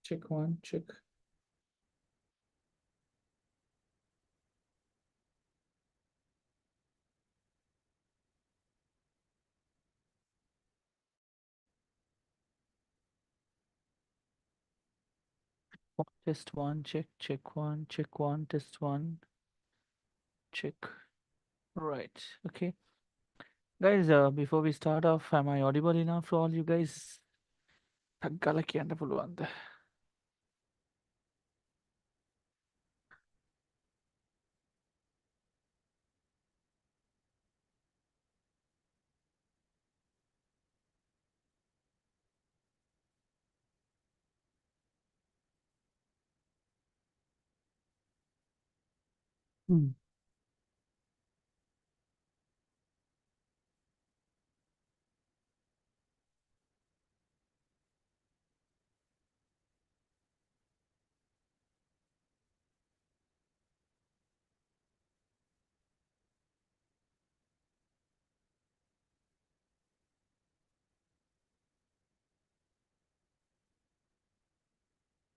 Check one, check. Test one, check, check one, check one, test one, check. Right. Okay. Guys, before we start off, am I audible enough for all you guys? తగ్గాలకి అంటే full అంతే. Hmm.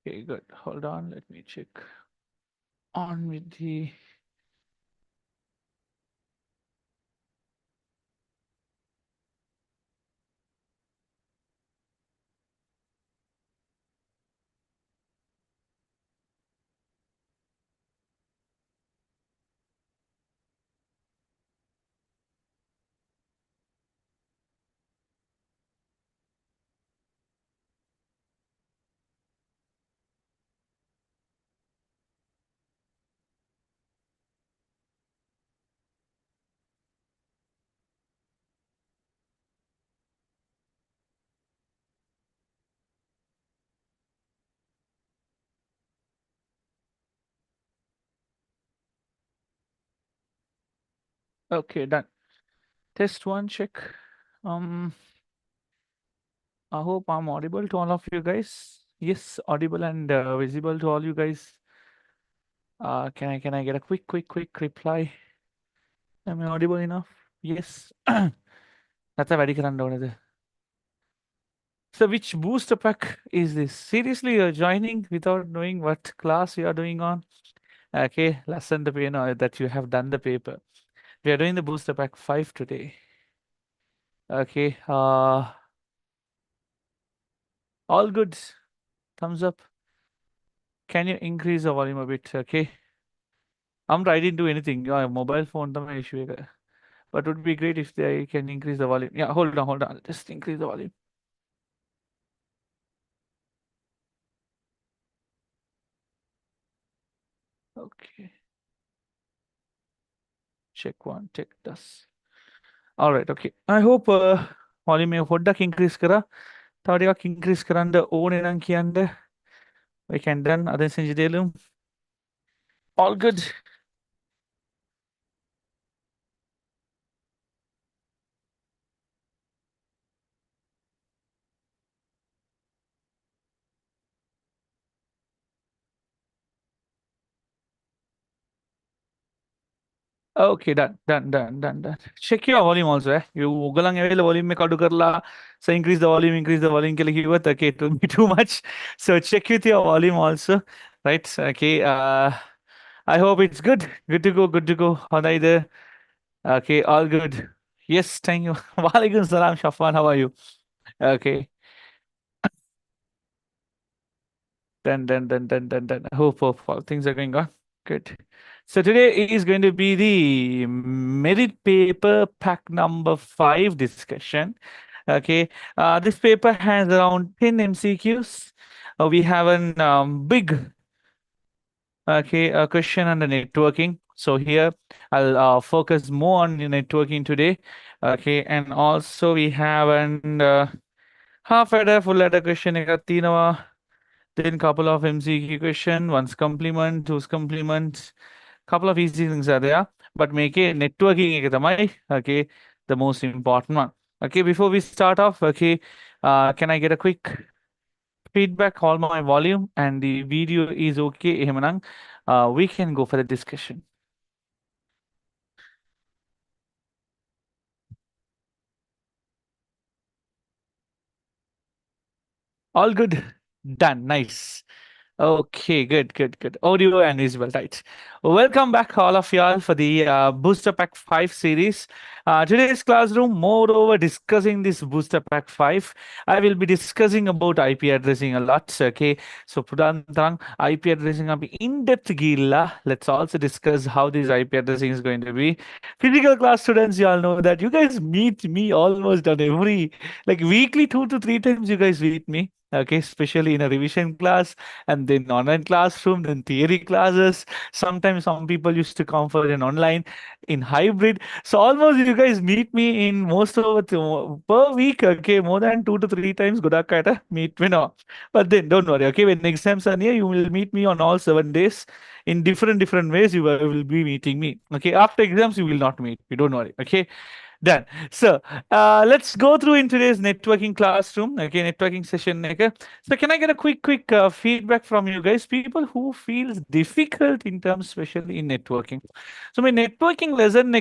Okay, good. Hold on, let me check on with the. Okay, done. Test one, check. Um, I hope I'm audible to all of you guys. Yes, audible and visible to all you guys. Can I get a quick reply? Am I audible enough? Yes. That's a very grand order. So which booster pack is this? Seriously, you're joining without knowing what class you are doing on? Okay, lesson the pain that you have done the paper. We are doing the booster pack 5 today. Okay, all good. Thumbs up. Can you increase the volume a bit? Okay. I didn't do anything. Your mobile phone the issue. But it would be great if they can increase the volume. Yeah, hold on. Just increase the volume. Okay. Check one, check this. All right, okay. I hope volume hoddak increase kara. Tadiyak increase karanda own enanki and we can done other senjidelum. All good. Okay, done. Check your volume also. You ugalang available volume me kadu karla. So increase the volume ke liye what okay, it will be too much. So check with your volume also. Right. Okay. I hope it's good. Good to go. How okay, all good. Yes, thank you. Walaikum salam, Shafwan. How are you? Okay. Done. Hope all things are going on. Good. So today is going to be the merit paper pack number 5 discussion. Okay. This paper has around 10 MCQs. We have an big question on the networking. So here I'll focus more on the networking today. Okay, and also we have an half adder, full adder question. Then couple of MCQ question, one's complement, two's complement. Couple of easy things are there, but make a networking okay, the most important one. Okay, before we start off, okay, can I get a quick feedback? All my volume and the video is okay, Hemanang. We can go for the discussion. All good. Done. Nice. Okay, good, good, good. Audio and visual, right. Welcome back, all of y'all, for the Booster Pack 5 series. Today's classroom, moreover, discussing this Booster Pack 5, I will be discussing about IP addressing a lot. Okay, so Pudantang, IP addressing up in depth gila. Let's also discuss how this IP addressing is going to be. Physical class students, y'all know that you guys meet me almost on every, like weekly, 2 to 3 times, you guys meet me. Okay, especially in a revision class and then online classroom, then theory classes. Sometimes some people used to come for an online in hybrid. So almost you guys meet me in most of per week. Okay, more than 2 to 3 times. Gudakata meet me now. But then don't worry. Okay, when exams are near, you will meet me on all 7 days in different ways. You will be meeting me. Okay, after exams you will not meet me. Don't worry. Okay. Done. So let's go through in today's networking classroom. Okay, networking session. Okay. So can I get a quick feedback from you guys? People who feels difficult in terms, especially in networking. So my networking lesson,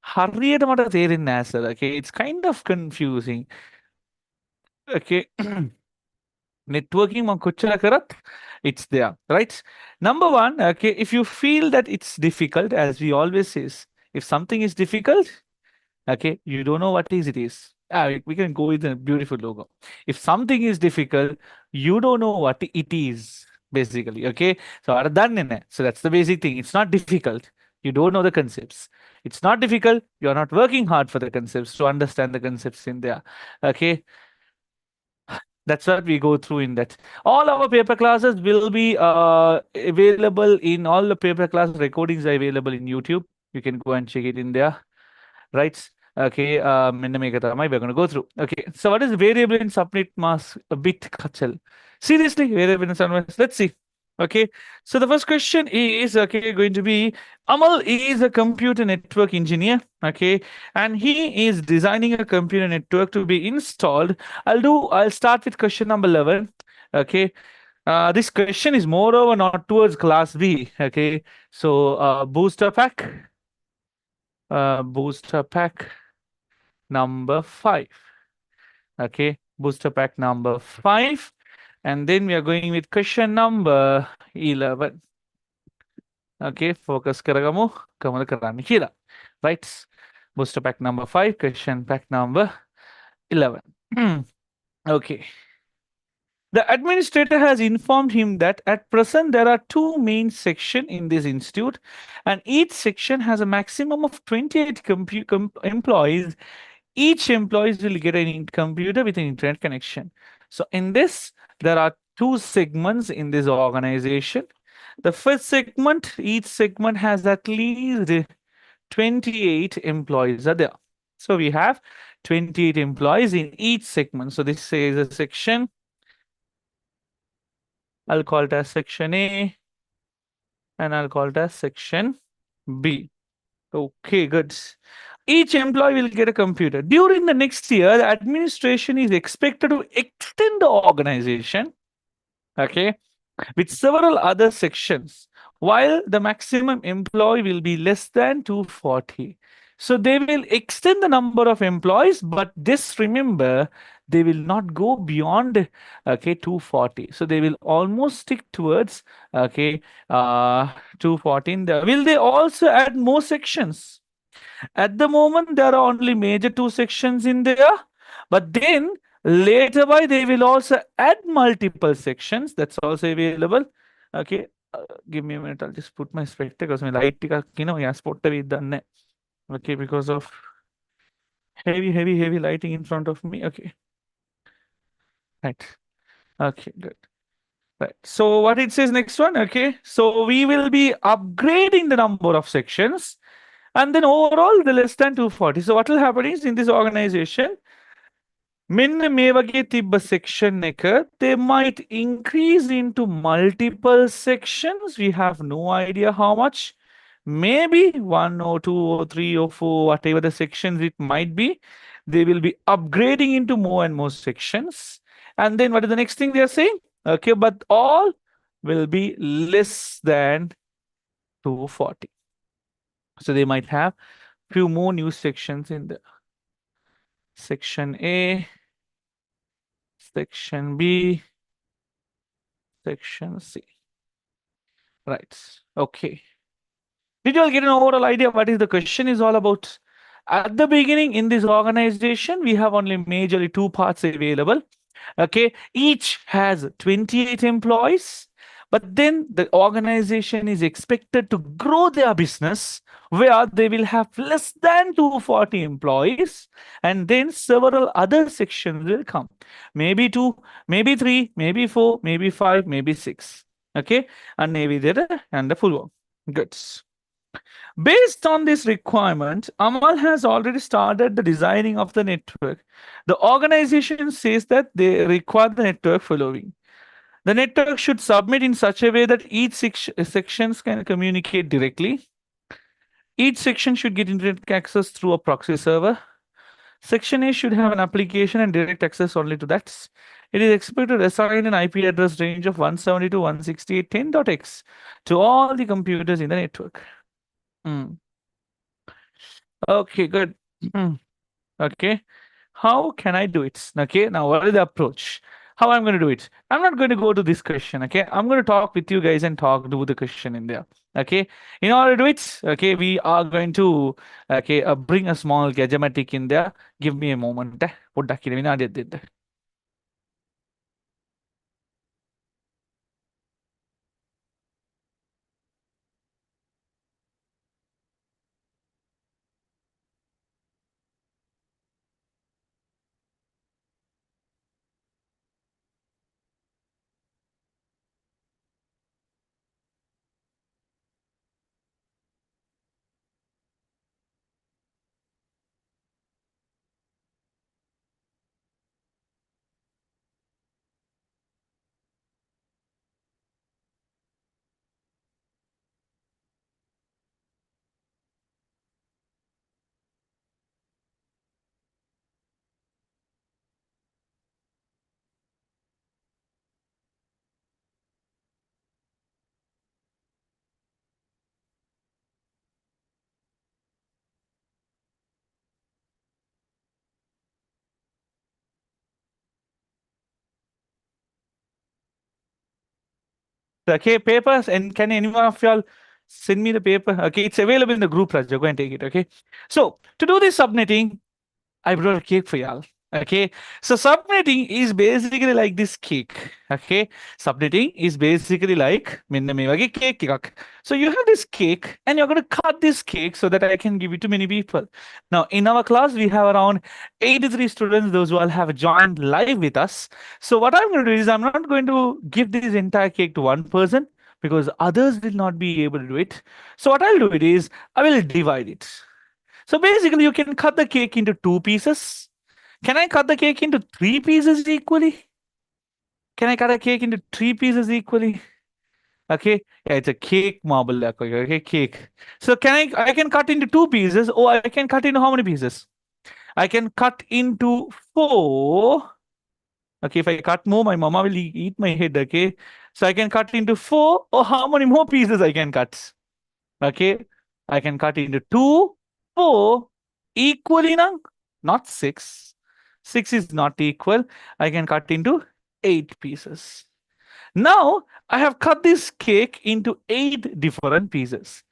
hurried about there in NASA. Okay, it's kind of confusing. Okay. Networking mankuchara karat, it's there, right? Number one, okay, if you feel that it's difficult, as we always says, if something is difficult, okay, you don't know what is it is. We can go with a beautiful logo. If something is difficult, you don't know what it is, basically. Okay. So so that's the basic thing. It's not difficult. You don't know the concepts. It's not difficult. You're not working hard for the concepts to understand the concepts in there. Okay. That's what we go through in that. All our paper classes will be available in all the paper class recordings are available in YouTube. You can go and check it in there, right? Okay, we're going to go through. Okay, so what is variable in subnet mask a bit kachal? Seriously, variable in subnet. Let's see. Okay, so the first question is okay going to be Amal is a computer network engineer. Okay, and he is designing a computer network to be installed. I'll start with question number 11. Okay, this question is moreover not towards class B. Okay, so booster pack number 5. Okay, booster pack number 5. And then we are going with question number 11. Okay, focus karagamu, kamal karani kila. Right? Booster pack number 5, question pack number 11. Okay. The administrator has informed him that at present there are two main sections in this institute, and each section has a maximum of 28 employees. Each employee will get a computer with an internet connection. So in this, there are two segments in this organization. The first segment, each segment has at least 28 employees are there. So we have 28 employees in each segment. So this is a section. I'll call it as section A and I'll call it as section B. Okay, good. Each employee will get a computer. During the next year, the administration is expected to extend the organization, okay, with several other sections, while the maximum employee will be less than 240. So they will extend the number of employees, but just remember, they will not go beyond 240. So they will almost stick towards okay 214. Will they also add more sections? At the moment, there are only major two sections in there, but then later by they will also add multiple sections. That's also available. Okay, give me a minute. I'll just put my spectacles. My light, yeah, spot done. Okay, because of heavy lighting in front of me. Okay, right. Okay, good. Right. So what it says next one, okay. So we will be upgrading the number of sections and then overall the less than 240. So what will happen is in this organization, section they might increase into multiple sections. We have no idea how much. Maybe 1 or 2 or 3 or 4, whatever the sections it might be. They will be upgrading into more and more sections. And then what is the next thing they are saying? Okay, but all will be less than 240. So they might have few more new sections in the section A, section B, Section C. Right. Okay. Did you all get an overall idea what is the question is all about? At the beginning in this organization, we have only majorly two parts available. Okay, each has 28 employees, but then the organization is expected to grow their business where they will have less than 240 employees, and then several other sections will come. Maybe two, maybe three, maybe four, maybe five, maybe six. Okay, and maybe there and the full one. Good. Based on this requirement, Amal has already started the designing of the network. The organization says that they require the network following. The network should submit in such a way that each sections can communicate directly. Each section should get internet access through a proxy server. Section A should have an application and direct access only to that. It is expected to assign an IP address range of 172.168.10.x to all the computers in the network. Okay, good. Okay. How can I do it? Okay, now what is the approach? How I'm going to do it? I'm not going to go to this question. Okay, I'm going to talk with you guys and do the question in there. Okay, in order to do it, okay, we are going to bring a small gadgematic in there. Give me a moment. Okay, papers, and can anyone of y'all send me the paper? Okay, it's available in the group, Raj. Go and take it. Okay, so to do this subnetting, I brought a cake for y'all. Okay, so subnetting is basically like this cake. Okay, subnetting is basically like cake. So you have this cake, and you're going to cut this cake so that I can give it to many people. Now, in our class, we have around 83 students, those who all have joined live with us. So what I'm going to do is I'm not going to give this entire cake to one person because others will not be able to do it. So what I'll do it is I will divide it. So basically, you can cut the cake into two pieces. Can I cut the cake into three pieces equally? Can I cut a cake into three pieces equally? Okay, yeah, it's a cake marble. Okay, cake. So I can cut into two pieces, or I can cut into how many pieces? I can cut into four. Okay, if I cut more, my mama will eat my head. Okay, so I can cut into four, or how many more pieces I can cut? Okay, I can cut into two, four, equally now, not six. Six is not equal. I can cut into eight pieces. Now I have cut this cake into eight different pieces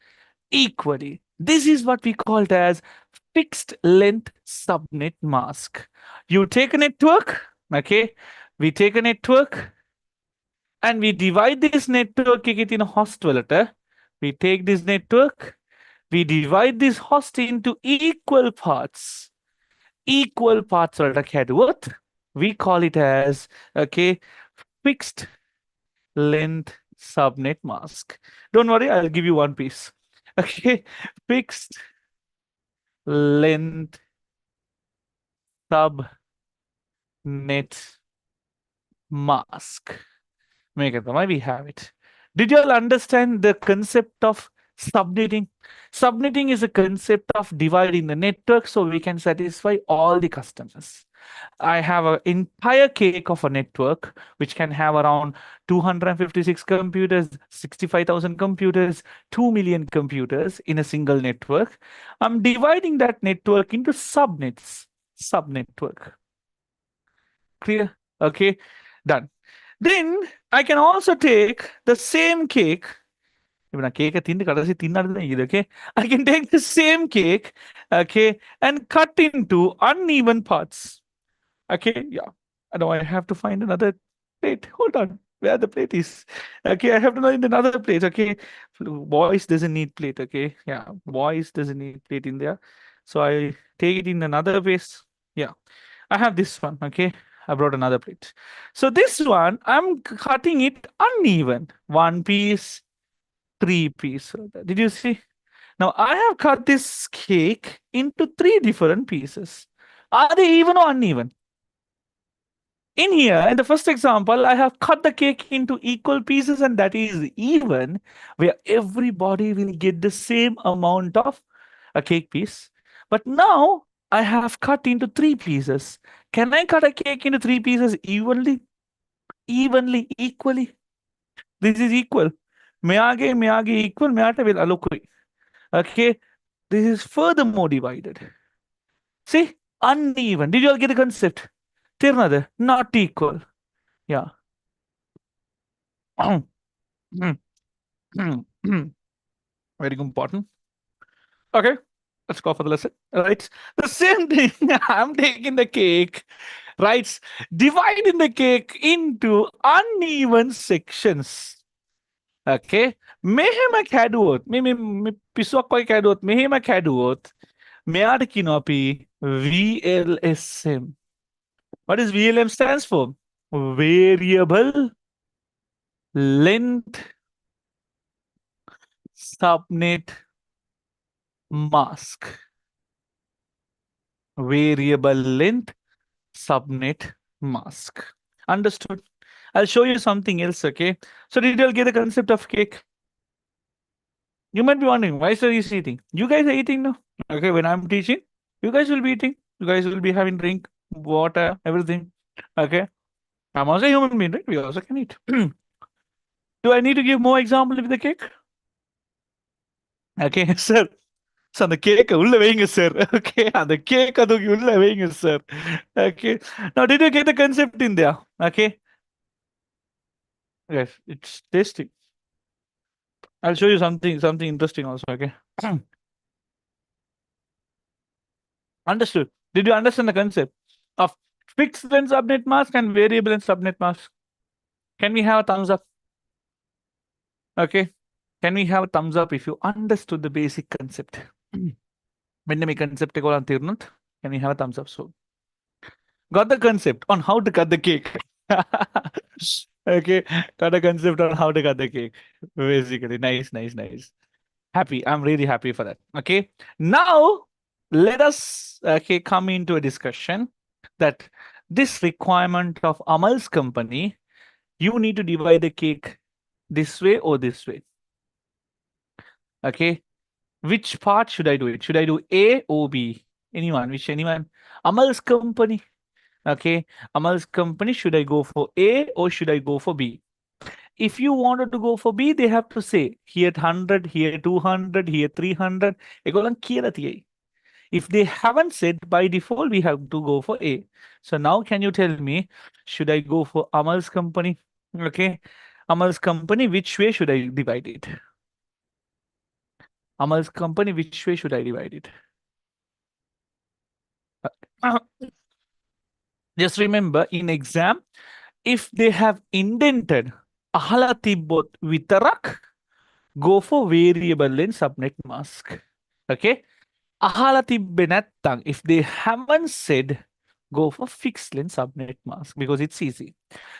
equally. This is what we call it as fixed length subnet mask. You take a network, okay? We take a network and we divide this network in a host letter. We take this network, we divide this host into equal parts. Equal parts are what? We call it as fixed length subnet mask. Don't worry, I'll give you one piece. Okay, fixed length subnet mask. Why we have it. Did you all understand the concept of subnetting? Subnetting is a concept of dividing the network so we can satisfy all the customers. I have an entire cake of a network which can have around 256 computers, 65,000 computers, 2 million computers in a single network. I'm dividing that network into subnets, subnetwork. Clear? Okay, done. Then I can also take the same cake. இப்ப நான் கேக்க தின்னு கடைசி தின்னாடுதான் இது, okay? I can take the same cake, okay, and cut into uneven parts. Okay, yeah. Now I have to find another plate. Hold on. Where the plate is. Okay, I have to find another plate. Okay. Boys doesn't need plate. Okay. Yeah. Boys doesn't need plate in there. So I take it in another vase. Yeah. I have this one. Okay. I brought another plate. So this one, I'm cutting it uneven. One piece, three piece. Did you see? Now I have cut this cake into three different pieces. Are they even or uneven? In here, in the first example, I have cut the cake into equal pieces, and that is even, where everybody will get the same amount of a cake piece. But now I have cut into three pieces. Can I cut a cake into three pieces evenly? Evenly, equally? This is equal. Meage equal, meate will allocate. Okay, this is furthermore divided. See, uneven. Did you all get the concept? Tirnade, not equal. Yeah. Very important. Okay, let's go for the lesson. Right. The same thing. I'm taking the cake. Right. Dividing the cake into uneven sections. Okay. Mehem kadut. Me pisokoi kadut. Mehem kadut. Mead kinopi VLSM. What is VLM stands for? Variable length subnet mask. Variable length subnet mask. Understood? I'll show you something else, okay? So did you all get the concept of cake? You might be wondering, why sir is eating? You guys are eating now. Okay, when I'm teaching, you guys will be eating. You guys will be having drink, water, everything. Okay. I'm also a human being, right? We also can eat. Do I need to give more example with the cake? Okay, sir. So அந்த கேக்க உள்ள வைங்க sir. Okay, அந்த கேக்க தூக்கி உள்ள வைங்க sir. Okay. Now did you get the concept in there? Okay. Yes, it's tasty. I'll show you something interesting also. Okay. Understood. Did you understand the concept of fixed length subnet mask and variable length subnet mask? Can we have a thumbs up? Okay. Can we have a thumbs up if you understood the basic concept? When we concept can we have a thumbs up? So got the concept on how to cut the cake. Okay, got a concept on how to cut the cake. Basically, nice, nice, nice. Happy. I'm really happy for that. Okay. Now let us come into a discussion that this requirement of Amal's company, you need to divide the cake this way or this way. Okay. Which part should I do it? Should I do A or B? Anyone? Amal's company. Okay. Amal's company, should I go for A or should I go for B? If you wanted to go for B, they have to say here 100, here 200, here 300. If they haven't said, by default, we have to go for A. So now can you tell me, should I go for Amal's company? Okay. Amal's company, which way should I divide it? Amal's company, which way should I divide it? Just remember, in exam, if they have indented ahala tibbot vitarak, go for variable length subnet mask. Okay. Ahala tibbe nattang, if they haven't said, go for fixed length subnet mask because it's easy.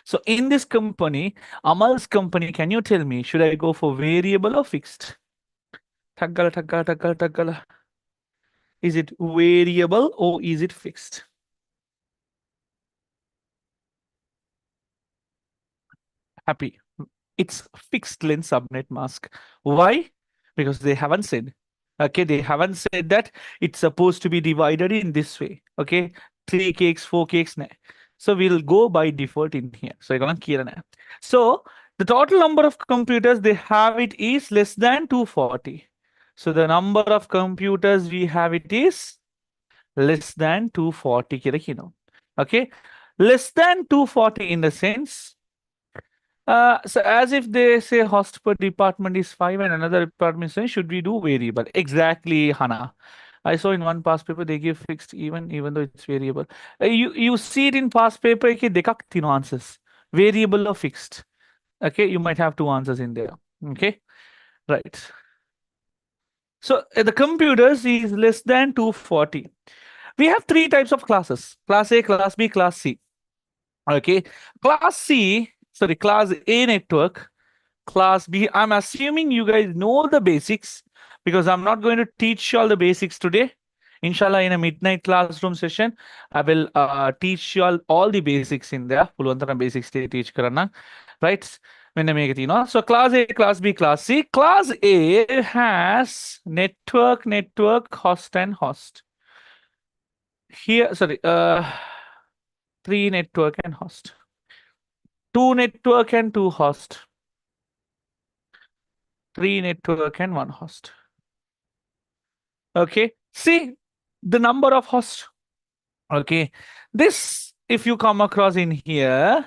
So in this company, Amal's company, can you tell me, should I go for variable or fixed? Taggala, taggala, taggala, taggala. Is it variable or is it fixed? Happy. It's fixed length subnet mask. Why? Because they haven't said. Okay, they haven't said that it's supposed to be divided in this way. Okay, 3 cakes, 4 cakes. So we'll go by default in here. So you're gonna kill now. So the total number of computers they have it is less than 240. So the number of computers we have it is less than 240. Okay, less than 240 in the sense. So as if they say host per department is 5 and another department saying should we do variable? Exactly, Hana. I saw in one past paper they give fixed even though it's variable. You see it in past paper कि देखा तीनों answers variable or fixed. Okay, you might have two answers in there. Okay, right. So the computers is less than 240. We have three types of classes: class A, class B, class C. Okay, class C, sorry, class A network, class B. I'm assuming you guys know the basics because I'm not going to teach you all the basics today. Inshallah, in a midnight classroom session, I will teach you all the basics in there. Pulvantana basics teach karana, right? When I make it, So class A, class B, class C. Class A has network, host, and host. Here, sorry, three network and host, two network and two host, three network and one host. Okay, see the number of hosts. Okay, this if you come across in here,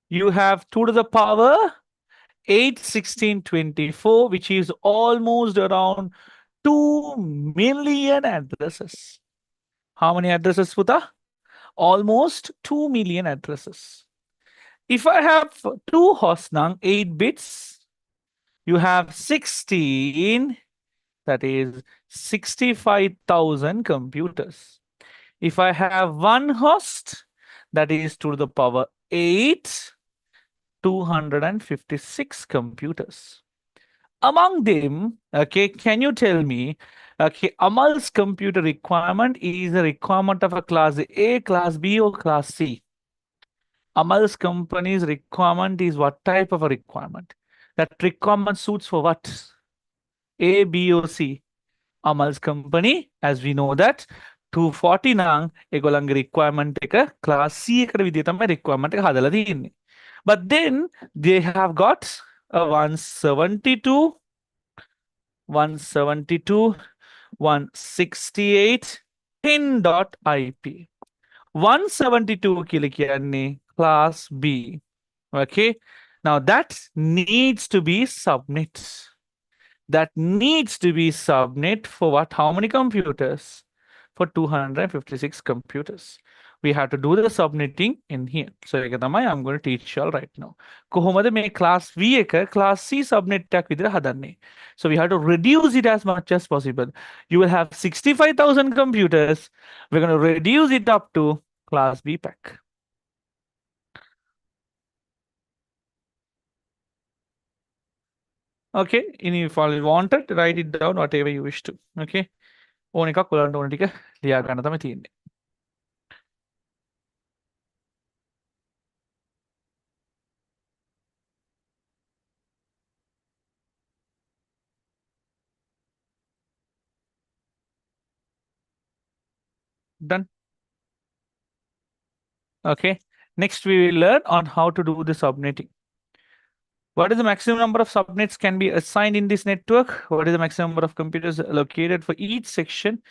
you have 2 to the power 8, 16, 24, which is almost around 2 million addresses. How many addresses, Puta? Almost 2 million addresses. If I have two hosts now, 8 bits, you have 16, that is 65,000 computers. If I have one host, that is to the power 8, 256 computers. Among them, okay, can you tell me, okay, Amal's computer requirement is a requirement of a class A, class B, or class C? Amal's company's requirement is what type of a requirement? That requirement suits for what? A, B, or C? Amal's company, as we know that 240 nang egolang requirement එක class C එකට විදිය තමයි requirement එක හදලා තියෙන්නේ. But then they have got a 172, 172, 168, 10.IP. 172 කියලා කියන්නේ class B. Okay. Now that needs to be submit. That needs to be subnet for what? How many computers? For 256 computers. We have to do the subnetting in here. So I'm going to teach you all right now. කොහොමද මේ class V එක class C subnet එකක් විදිහට හදන්නේ? So we have to reduce it as much as possible. You will have 65,000 computers. We're going to reduce it up to class B pack. Okay, if you wanted, write it down whatever you wish to. Okay. ඕන එකක් ඔයාලට ඕන ටික ලියා ගන්න තමයි තියෙන්නේ. Done. Okay. Next, we will learn on how to do the subnetting. What is the maximum number of subnets can be assigned in this network? What is the maximum number of computers allocated for each section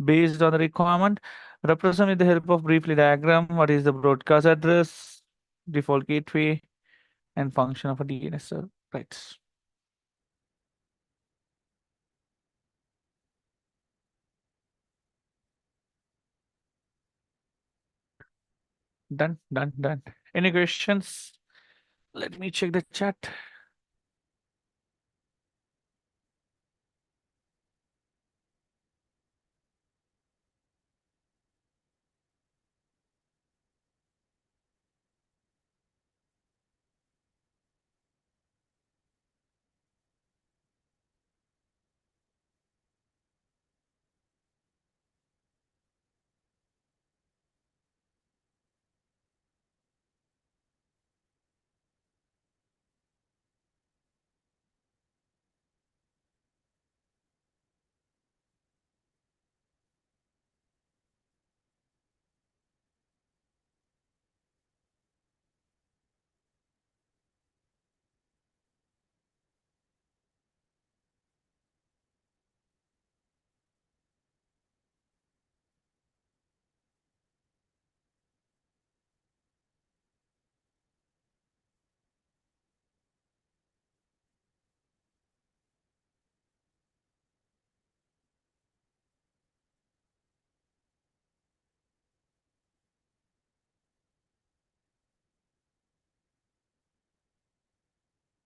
based on the requirement? Represent with the help of briefly diagram. What is the broadcast address, default gateway, and function of a DNS server? Right. Done, done, done. Any questions? Let me check the chat.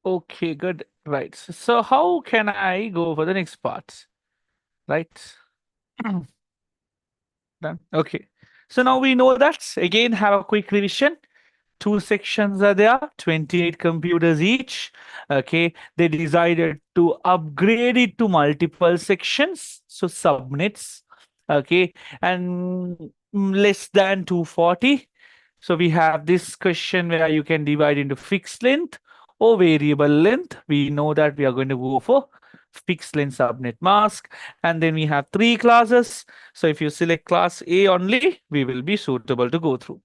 Okay, good. Right. So how can I go for the next part? Right. Done. Okay. So now we know that. Again, have a quick revision. Two sections are there, 28 computers each. Okay. They decided to upgrade it to multiple sections. So subnets. Okay. And less than 240. So we have this question where you can divide into fixed length or variable length. We know that we are going to go for fixed length subnet mask. And then we have three classes. So if you select class A only, we will be suitable to go through.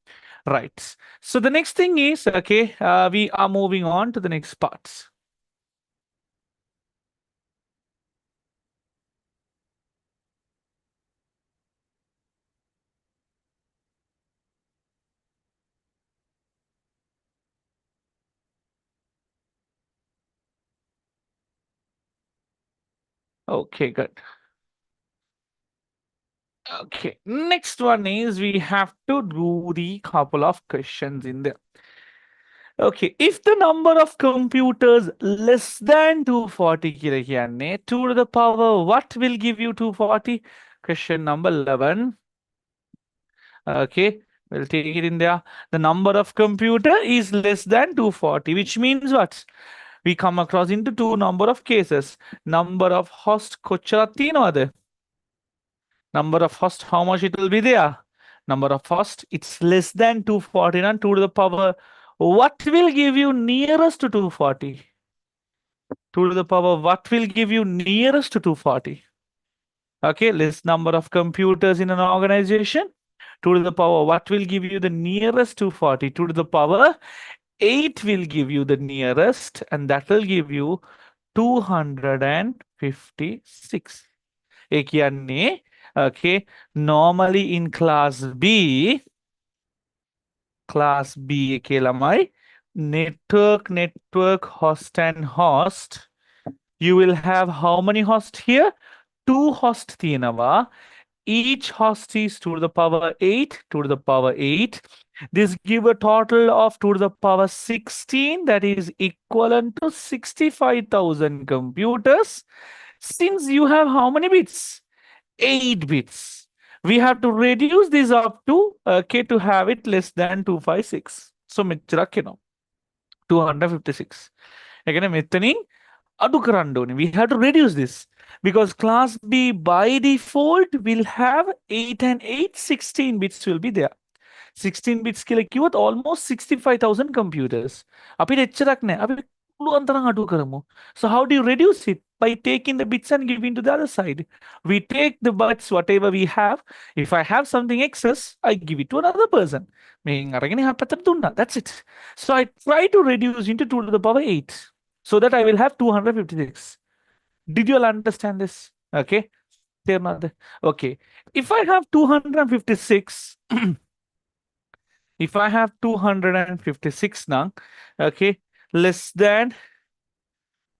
Right. So the next thing is, okay, we are moving on to the next parts. Okay, good. Okay, next one is we have to do the couple of questions in there. Okay, if the number of computers less than 240 kilo 2 to the power, what will give you 240? Question number 11. Okay, we'll take it in there. The number of computer is less than 240, which means what? We come across into two number of cases. Number of host kocharatino. Number of host, how much it will be there? Number of host, it's less than 249, 2 to the power. What will give you nearest to 240? 2 to the power, what will give you nearest to 240? Okay, list number of computers in an organization. 2 to the power, what will give you the nearest 240? 2 to the power, 8 will give you the nearest, and that will give you 256. Okay, normally in class B, network, host and host, you will have how many hosts here? Two hosts තියෙනවා. Each host is 2 to the power 8, 2 to the power 8. This give a total of 2 to the power 16, that is equivalent to 65,000 computers. Since you have how many bits? 8 bits. We have to reduce this up to okay to have it less than 256. So මෙච්චරක් 256. Again, මෙතනින් අඩු කරන්න ඕනේ. We have to reduce this because class B by default will have 8 and 8, 16 bits will be there. 16 bits කියලා කිව්වොත් almost 65,000 computers. අපිට එච්චරක් නෑ. අපි පුළුවන් තරම් අඩු කරමු. So how do you reduce it? By taking the bits and giving to the other side. We take the bits, whatever we have. If I have something excess, I give it to another person. මෙහෙන් අරගෙන එහා පැත්තට දුන්නා. That's it. So I try to reduce into 2 to the power 8 so that I will have 256. Did you all understand this? Okay. Okay. If I have 256, if I have 256 now, okay, less than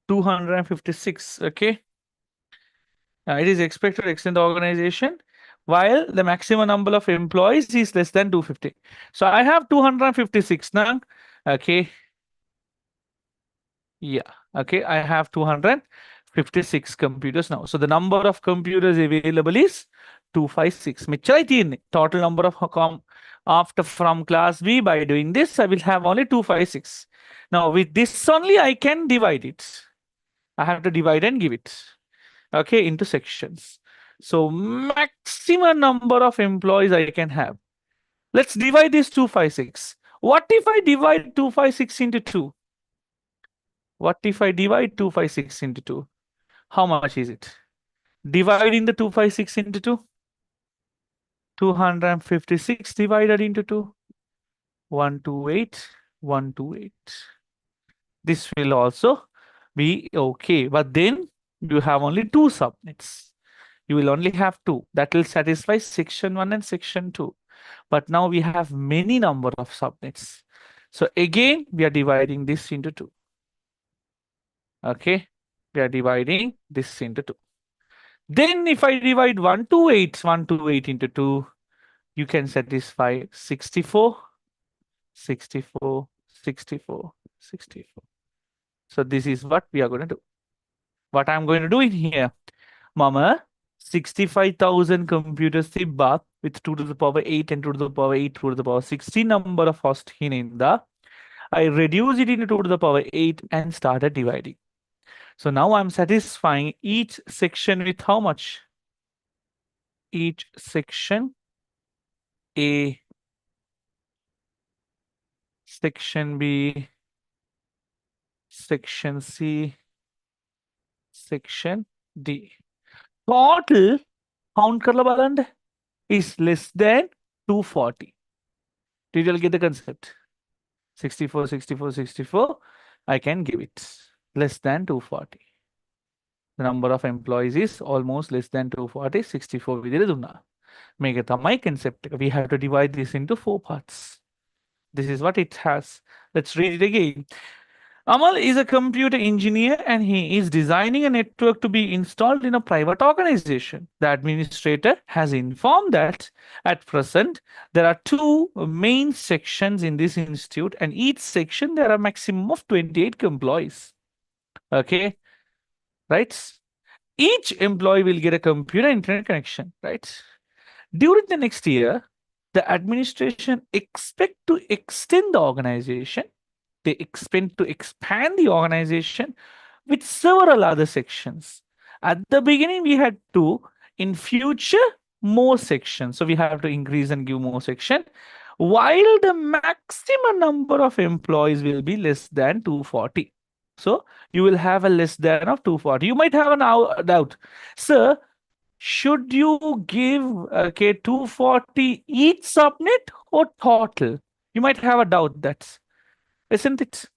256, okay, it is expected to extend the organization while the maximum number of employees is less than 250. So I have 256 now, okay, yeah, okay, I have 256 computers now. So the number of computers available is 256. Total number of after from class B. By doing this, I will have only 256. Now with this only I can divide it. I have to divide and give it, okay, into sections. So maximum number of employees I can have. Let's divide this 256. What if I divide 256 into 2? What if I divide 256 into 2? How much is it? Dividing the 256 into 2? 256 divided into 2? 128, 128. This will also be okay. But then you have only two subnets. You will only have two. That will satisfy section 1 and section 2. But now we have many number of subnets. So again, we are dividing this into 2. Okay, we are dividing this into 2. Then if I divide 128 into 2, you can satisfy 64, 64, 64, 64. So this is what we are going to do. What I'm going to do in here. Mama, 65,000 computers තිබ්බා with 2 to the power 8 and 2 to the power 8 2 to the power 16 number of host hininda. I reduce it into 2 to the power 8 and started dividing. So now I'm satisfying each section with how much? Each section A, section B, section C, section D. Total count karla balanda is less than 240. Did you all get the concept? 64, 64, 64. I can give it less than 240. The number of employees is almost less than 240. 64 විදිහට දුන්නා. මේක තමයි concept එක. We have to divide this into 4 parts. This is what it has. Let's read it again. Amal is a computer engineer and he is designing a network to be installed in a private organization. The administrator has informed that at present there are 2 main sections in this institute and each section there are maximum of 28 employees. Okay, right? Each employee will get a computer internet connection, right? During the next year, the administration expect to extend the organization. They expect to expand the organization with several other sections. At the beginning, we had 2. In future, more sections. So we have to increase and give more section. While the maximum number of employees will be less than 240. So you will have a less than of 240. You might have a doubt. Sir, should you give 240 each subnet or total? You might have a doubt. That's, isn't it?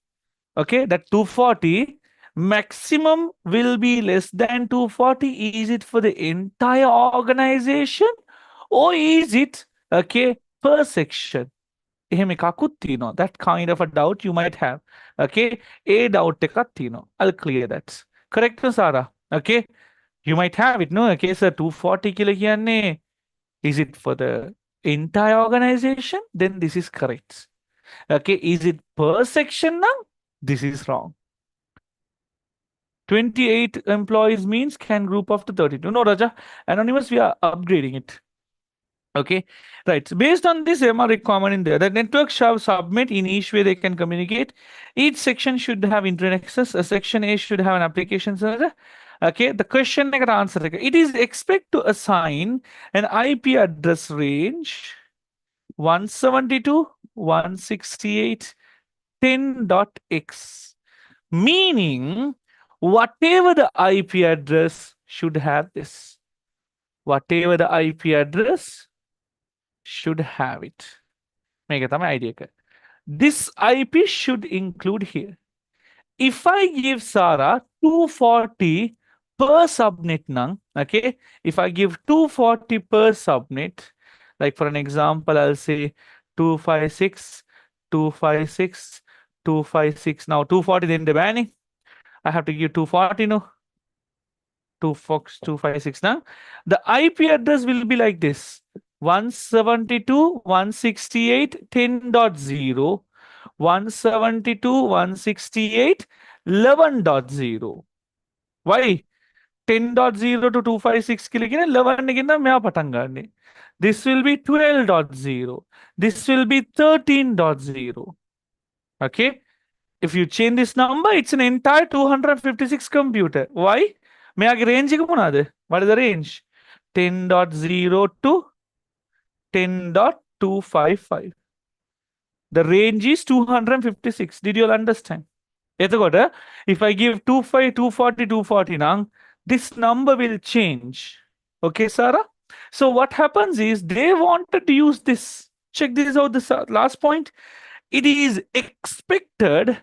Okay, that 240 maximum will be less than 240. Is it for the entire organization or is it per section? That kind of a doubt you might have. Okay, a doubt I'll clear that. Correct, Sarah? Okay, you might have it. No, okay, sir, 240 kilo is it for the entire organization? Then this is correct. Okay, is it per section now? This is wrong. 28 employees means can group up to 32. No, Raja, anonymous, we are upgrading it. Okay, right. So based on this MR requirement in there, the network shall submit in each way they can communicate. Each section should have internet access. A section A should have an application server. Okay, the question I got answer. It is expect to assign an IP address range 172.168.10.x, meaning whatever the IP address should have this. Whatever the IP address should have it. Make it my idea. This IP should include here. If I give Sarah 240 per subnet nang, okay, if I give 240 per subnet, like for an example, I'll say 256, 256, 256. Now 240 then the banning. I have to give 240, no? 256 now. The IP address will be like this. 172.168.10.0, 172.168.11.0. Why? 10.0 to 256 kilogina 11 again mea patangani. This will be 12.0. This will be 13.0. Okay. If you change this number, it's an entire 256 computer. Why? Meage range what is the range? 10.0 to 10.255. The range is 256. Did you all understand? If I give 240, 240 now, this number will change. Okay, Sarah? So what happens is they wanted to use this. Check this out, this last point. It is expected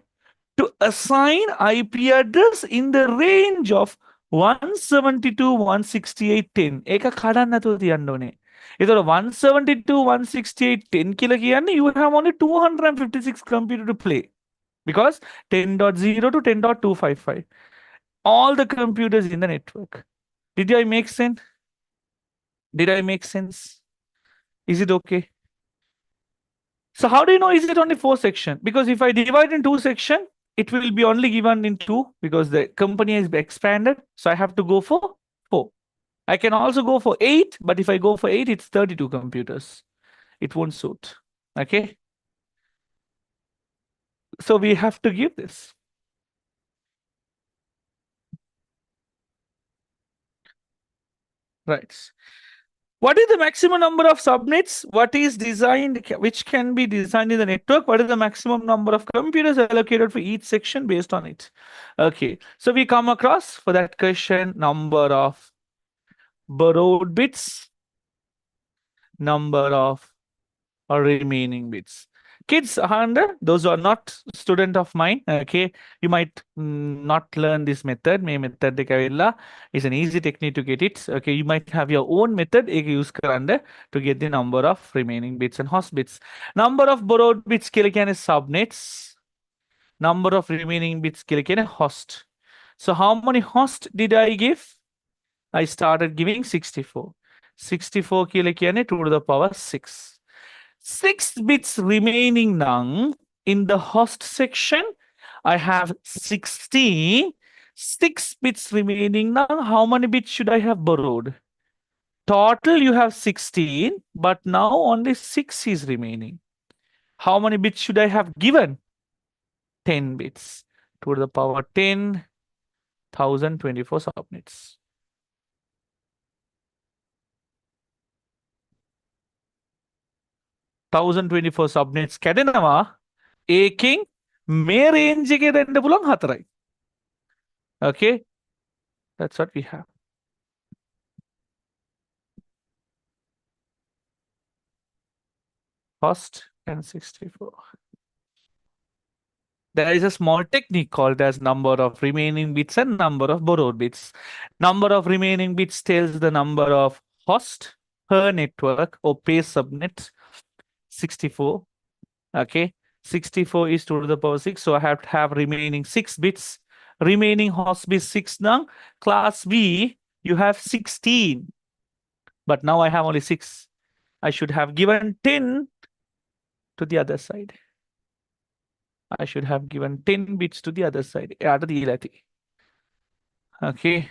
to assign IP address in the range of 172.168.10. Eka kadanna tu tiyannone. If 172.168.10 kilo you have only 256 computer to play. Because 10.0 to 10.255. All the computers in the network. Did I make sense? Did I make sense? Is it okay? So how do you know is it only 4 sections? Because if I divide in 2 sections, it will be only given in two because the company has expanded. So I have to go for four. I can also go for eight, but if I go for eight, it's 32 computers. It won't suit. Okay. So we have to give this. Right. What is the maximum number of subnets? What is designed, which can be designed in the network? What is the maximum number of computers allocated for each section based on it? Okay, so we come across for that question number of borrowed bits, number of remaining bits. Kids under those who are not student of mine, okay, you might not learn this method. May method is an easy technique to get it. Okay, you might have your own method use karanda to get the number of remaining bits and host bits. Number of borrowed bits kilikan is subnets. Number of remaining bits kilikan host. So how many host did I give? I started giving 64. 64 kilikan 2 to the power 6. 6 bits remaining now in the host section. I have 16. 6 bits remaining now. How many bits should I have borrowed? Total you have 16, but now only 6 is remaining. How many bits should I have given? 10 bits. 2 to the power 10, 1024 subnets. 1024 subnets කැඩෙනවා ඒකෙන් මේ range එකේ දෙන්න පුළුවන් 4යි. Okay, that's what we have. Host and 64. There is a small technique called as number of remaining bits and number of borrowed bits. Number of remaining bits tells the number of host per network or per subnet. 64. Okay, 64 is 2 to the power 6. So I have to have remaining 6 bits. Remaining host bits 6 now. Class B, you have 16. But now I have only 6. I should have given 10 to the other side. I should have given 10 bits to the other side. Okay.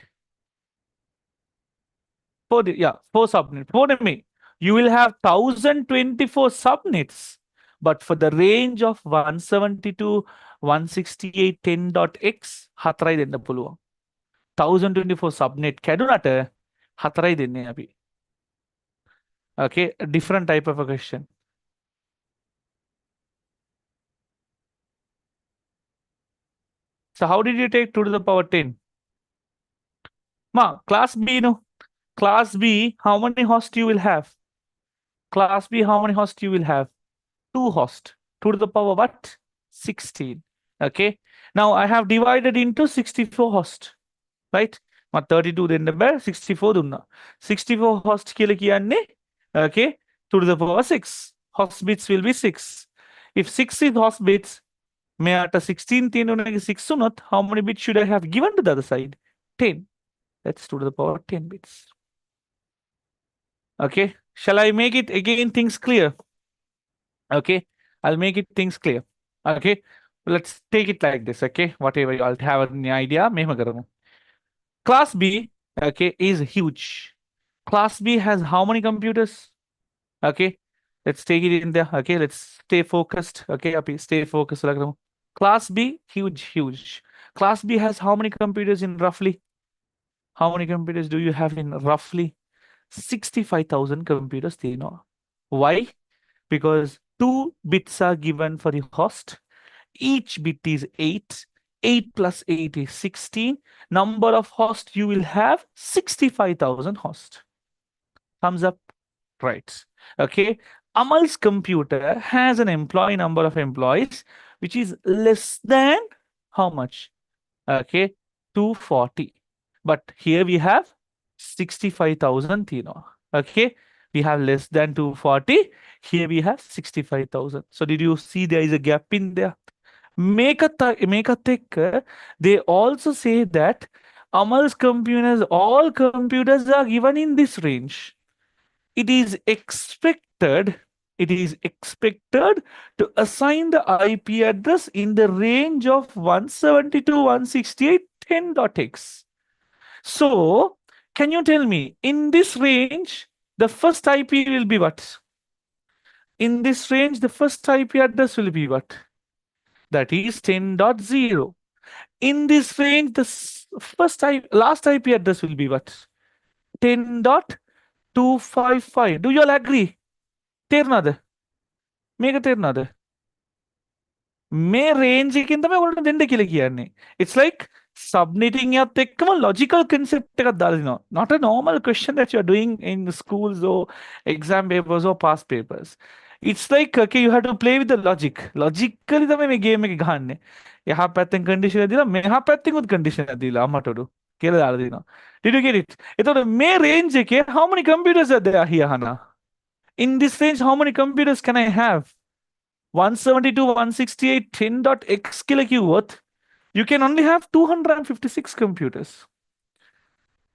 For the, 4 subnets. For me, you will have 1024 subnets. But for the range of 172, 168, 10.x, 4යි දෙන්න පුළුවන්. 1024 subnet කැඩුනට 4යි දෙන්නේ අපි. Okay, a different type of a question. So how did you take 2 to the power 10? Ma, class B, no? Class B, how many hosts you will have? Class B, how many hosts you will have? 2 hosts. 2 to the power what? 16. Okay. Now I have divided into 64 hosts. Right? Ma 32 then the 64 dunna. 64 hosts කියලා කියන්නේ. Okay. 2 to the power 6. Host bits will be 6. If 6 is host bits, මෙයාට 16 තියෙන 6 උනොත් how many bits should I have given to the other side? 10. That's 2 to the power 10 bits. Okay. Shall I make it again things clear? Okay. I'll make it things clear. Okay. Let's take it like this. Okay. Whatever you all have an idea. Class B, okay, is huge. Class B has how many computers? Okay. Let's take it in there. Okay. Let's stay focused. Okay. Stay focused. Class B, huge. Class B has how many computers in roughly? How many computers do you have in roughly? 65,000 computers. Why? Because 2 bits are given for the host. Each bit is 8. 8 plus 8 is 16. Number of hosts you will have 65,000 hosts. Thumbs up. Right. Okay. Amal's computer has an employee number of employees which is less than how much? Okay. 240. But here we have 65,000. Okay. We have less than 240. Here we have 65,000. So did you see there is a gap in there? Make a tick. They also say that Amal's computers, all computers are given in this range. It is expected it is expected to assign the IP address in the range of 172.168.10.x. So, can you tell me, in this range, the first IP will be what? In this range, the first IP address will be what? That is 10.0. In this range, the last IP address will be what? 10.255. Do you all agree? තේරුණාද? මේක තේරුණාද? මේ Range එකකින් තමයි ඔයගොල්ලන්ට දෙන්න කියලා කියන්නේ. It's like subnetting එකත් එක්කම logical concept එකක් දාලා දිනවා. Not a normal question that you're doing in schools or exam papers or past papers. It's like okay, you have to play with the logic. Logically තමයි මේ game එක ගහන්නේ. එහා පැත්තෙන් condition එක දීලා මෙහා පැත්තෙන් උත් condition එකක් දීලා අම්මට උඩු කියලා දාලා දිනවා. Did you get it? එතකොට මේ range එකේ how many computers are there here Hana? In this range how many computers can I have? 172.168.10.x kiloQworth, you can only have 256 computers.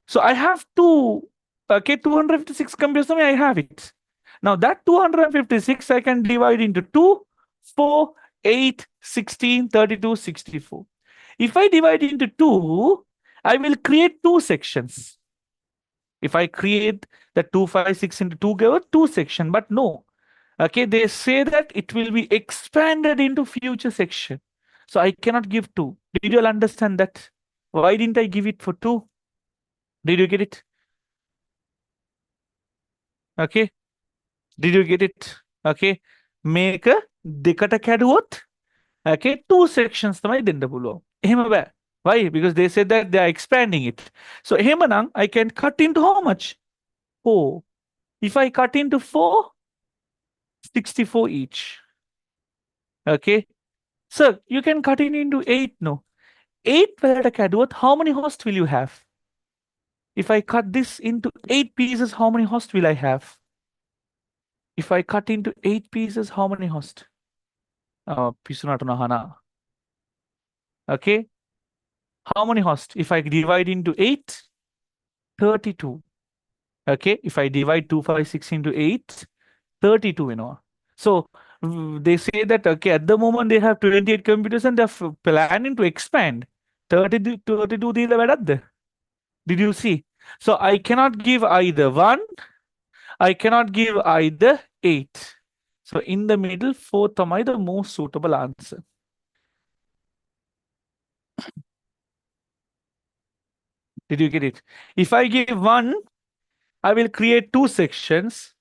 So I have okay, 256 computers, so I have it. Now that 256 I can divide into 2, 4, 8, 16, 32, 64. If I divide into 2, I will create two sections. If I create the 256 into 2, give two section, but no. Okay, they say that it will be expanded into future section. So I cannot give 2. Did you all understand that? Why didn't I give it for 2? Did you get it? Okay. Did you get it? Okay. Make a දෙකට කැඩුවොත් okay, two sections තමයි දෙන්න පුළුවන්. එහෙම බෑ. Why? Because they said that they are expanding it. So එහෙමනම් I can cut into how much? 4. If I cut into 4, 64 each. Okay. So you can cut it into 8, no? 8 වලට කැඩුවොත් how many hosts will you have? If I cut this into 8 pieces, how many hosts will I have? If I cut into 8 pieces, how many hosts? Okay. How many hosts? If I divide into 8, 32. Okay. If I divide 256 into 8, 32, you know. So they say that, okay, at the moment they have 28 computers and they're planning to expand. 32 දීලා වැඩක්ද? Did you see? So I cannot give either 1, I cannot give either 8. So in the middle, 4 තමයි the most suitable answer. Did you get it? If I give 1, I will create two sections.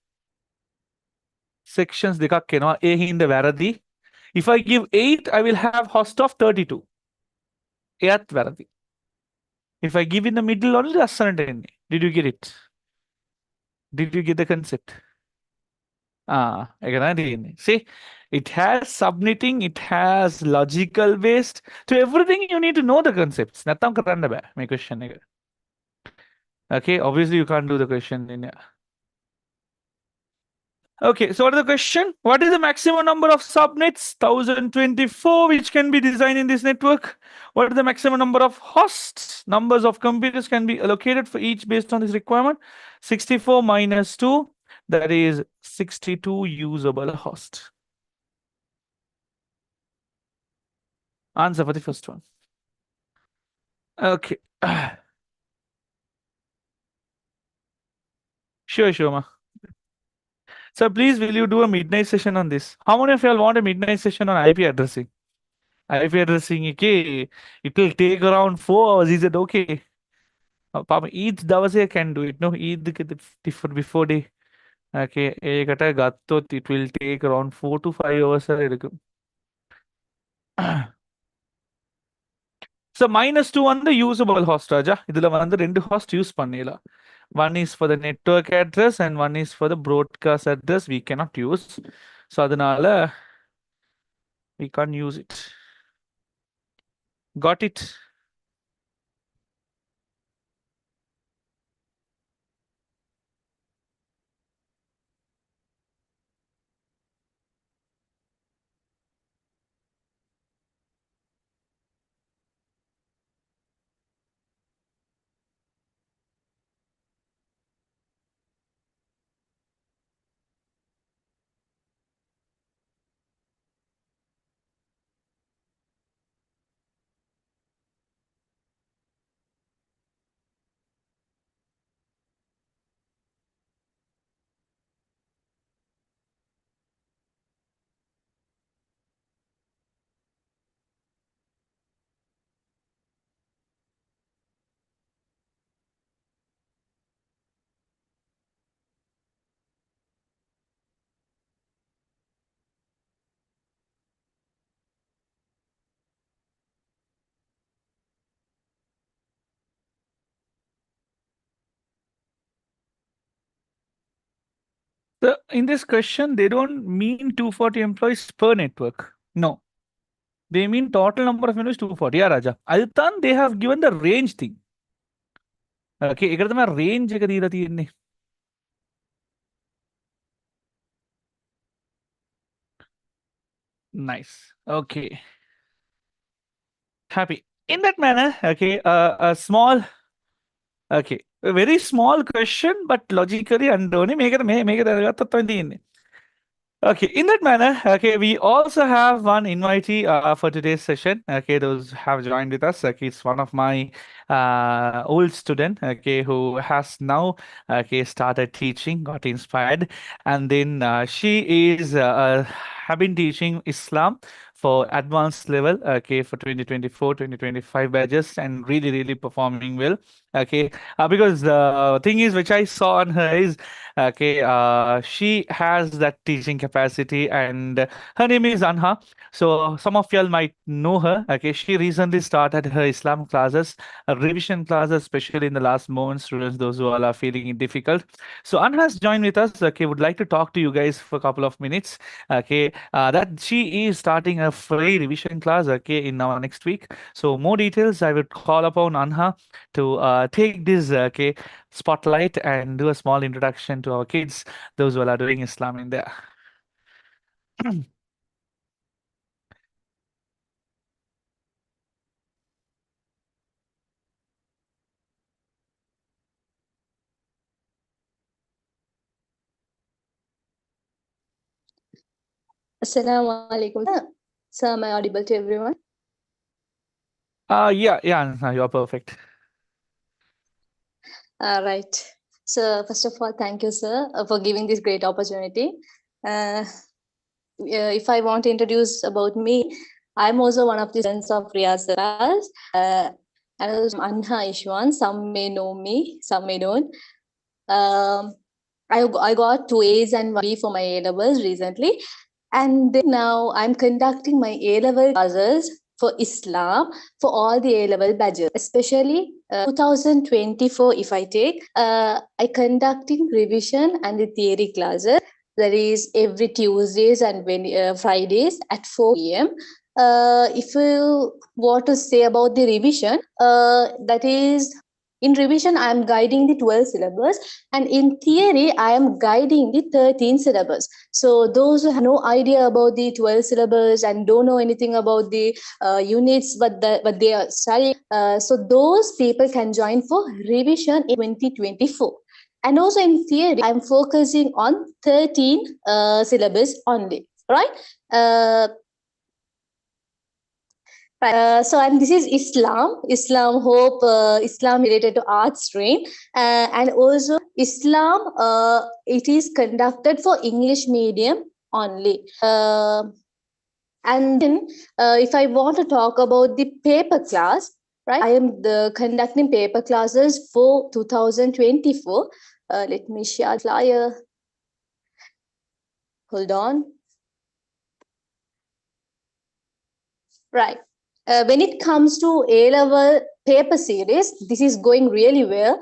Sections දෙකක් එනවා. ඒ හින්දා වැරදි. If I give 8, I will have host of 32. එයත් වැරදි. If I give in the middle only, ලස්සනට එන්නේ. Did you get it? Did you get the concept? See, it has subnetting, it has logical based. To everything you need to know the concepts. නැත්තම් කරන්න බෑ මේ question එක. Okay, obviously you can't do the question in here. Okay, so what is the question? What is the maximum number of subnets? 1024, which can be designed in this network. What is the maximum number of hosts? Numbers of computers can be allocated for each based on this requirement. 64 minus 2, that is 62 usable hosts. Answer for the first one. Okay. Sure, ma. So please, will you do a midnight session on this? How many of y'all want a midnight session on IP addressing? IP addressing, okay. It will take around 4 hours. Is it okay? Each දවසේ can do it. No, each different before day. Okay, ඒකට ගත්තොත් it will take around 4 to 5 hours இருக்கும். So -2 on the usable host, Raja. இதுல வந்து ரெண்டு host use பண்ணிடலாம். One is for the network address and one is for the broadcast address. We cannot use. So அதனால we can't use it. Got it? In this question, they don't mean 240 employees per network. No, they mean total number of employees 240. Yeah, Raja. Altan, they have given the range thing. Okay, ఇక్కడ మా range එක දීලා තියෙන්නේ. Nice. Okay. Happy. In that manner, okay, a small, okay, a very small question, but logically understanding. Make it a Okay, in that manner, okay, we also have one invitee for today's session. Okay, those have joined with us. Okay, it's one of my old student. Okay, who has now started teaching, got inspired, and then she is have been teaching Islam for advanced level. Okay, for 2024, 2025 badges, and really performing well. Okay, because the thing is, which I saw on her is okay, she has that teaching capacity, and her name is Anha. So some of y'all might know her. Okay, she recently started her Islam classes, revision classes, especially in the last moment, students, those who all are feeling it difficult. So Anha has joined with us. Okay, would like to talk to you guys for a couple of minutes. Okay, that she is starting a free revision class. Okay, in our next week. So more details, I would call upon Anha to take this. Okay, spotlight and do a small introduction to our kids, those who are doing Islam in there. Assalamu alaikum. Sir, am I audible to everyone? Yeah, you're perfect. Right. So, first of all, thank you, sir, for giving this great opportunity. If I want to introduce about me, I'm also one of the students of Riyas Rushard. And also Anha Ishwan. Some may know me, some may don't. I got 2 A's and 1 B for my A levels recently. And then now I'm conducting my A level classes for Islam for all the A level badges, especially 2024. If I take, I conducting revision and the theory classes. That is every Tuesdays and Fridays at 4 p.m. If you want to say about the revision, that is in revision, I am guiding the 12 syllabus, and in theory, I am guiding the 13 syllabus. So those who have no idea about the 12 syllabus and don't know anything about the units, but they are studying, so those people can join for revision in 2024. And also in theory, I'm focusing on 13 syllabus only, right? So and this is Islam hope Islam related to art stream, and also Islam it is conducted for English medium only. And then if I want to talk about the paper class, right, I am conducting paper classes for 2024. Let me share the flyer. Hold on. Right. When it comes to A-level paper series, this is going really well.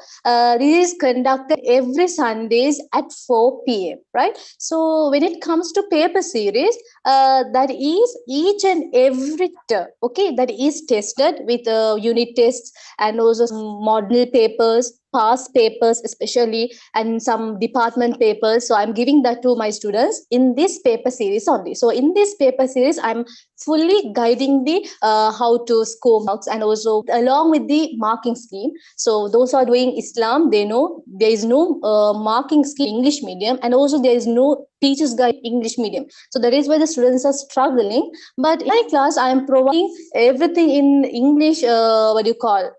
This is conducted every Sundays at 4 p.m. Right. So when it comes to paper series, that is each and every term, okay, that is tested with unit tests and also model papers, past papers especially, and some department papers. So I'm giving that to my students in this paper series only. So in this paper series, I'm fully guiding the how to score marks, and also along with the marking scheme. So those who are doing Islam, they know there is no marking scheme English medium, and also there is no teachers guide English medium. So that is why the students are struggling. But in my class, I am providing everything in English. What do you call?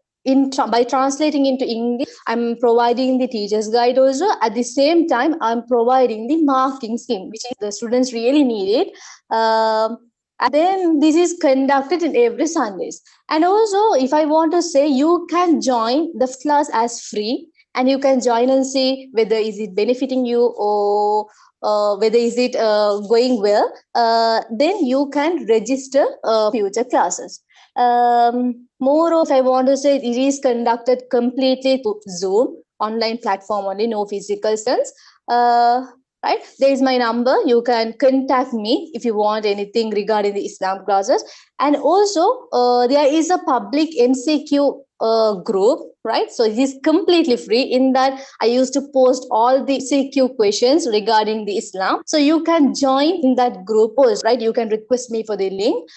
By translating into English, I'm providing the teacher's guide also. At the same time, I'm providing the marking scheme, which the students really need it. And then this is conducted in every Sundays. And also, if I want to say, you can join the class as free, and you can join and see whether is it benefiting you, or whether is it going well. Then you can register future classes. Moreover, if I want to say, it is conducted completely through Zoom online platform only, no physical sense. right? There is my number. You can contact me if you want anything regarding the Islam classes. And also, there is a public MCQ group, right? So it is completely free. In that, I used to post all the MCQ questions regarding the Islam. So you can join in that group also, right? You can request me for the link.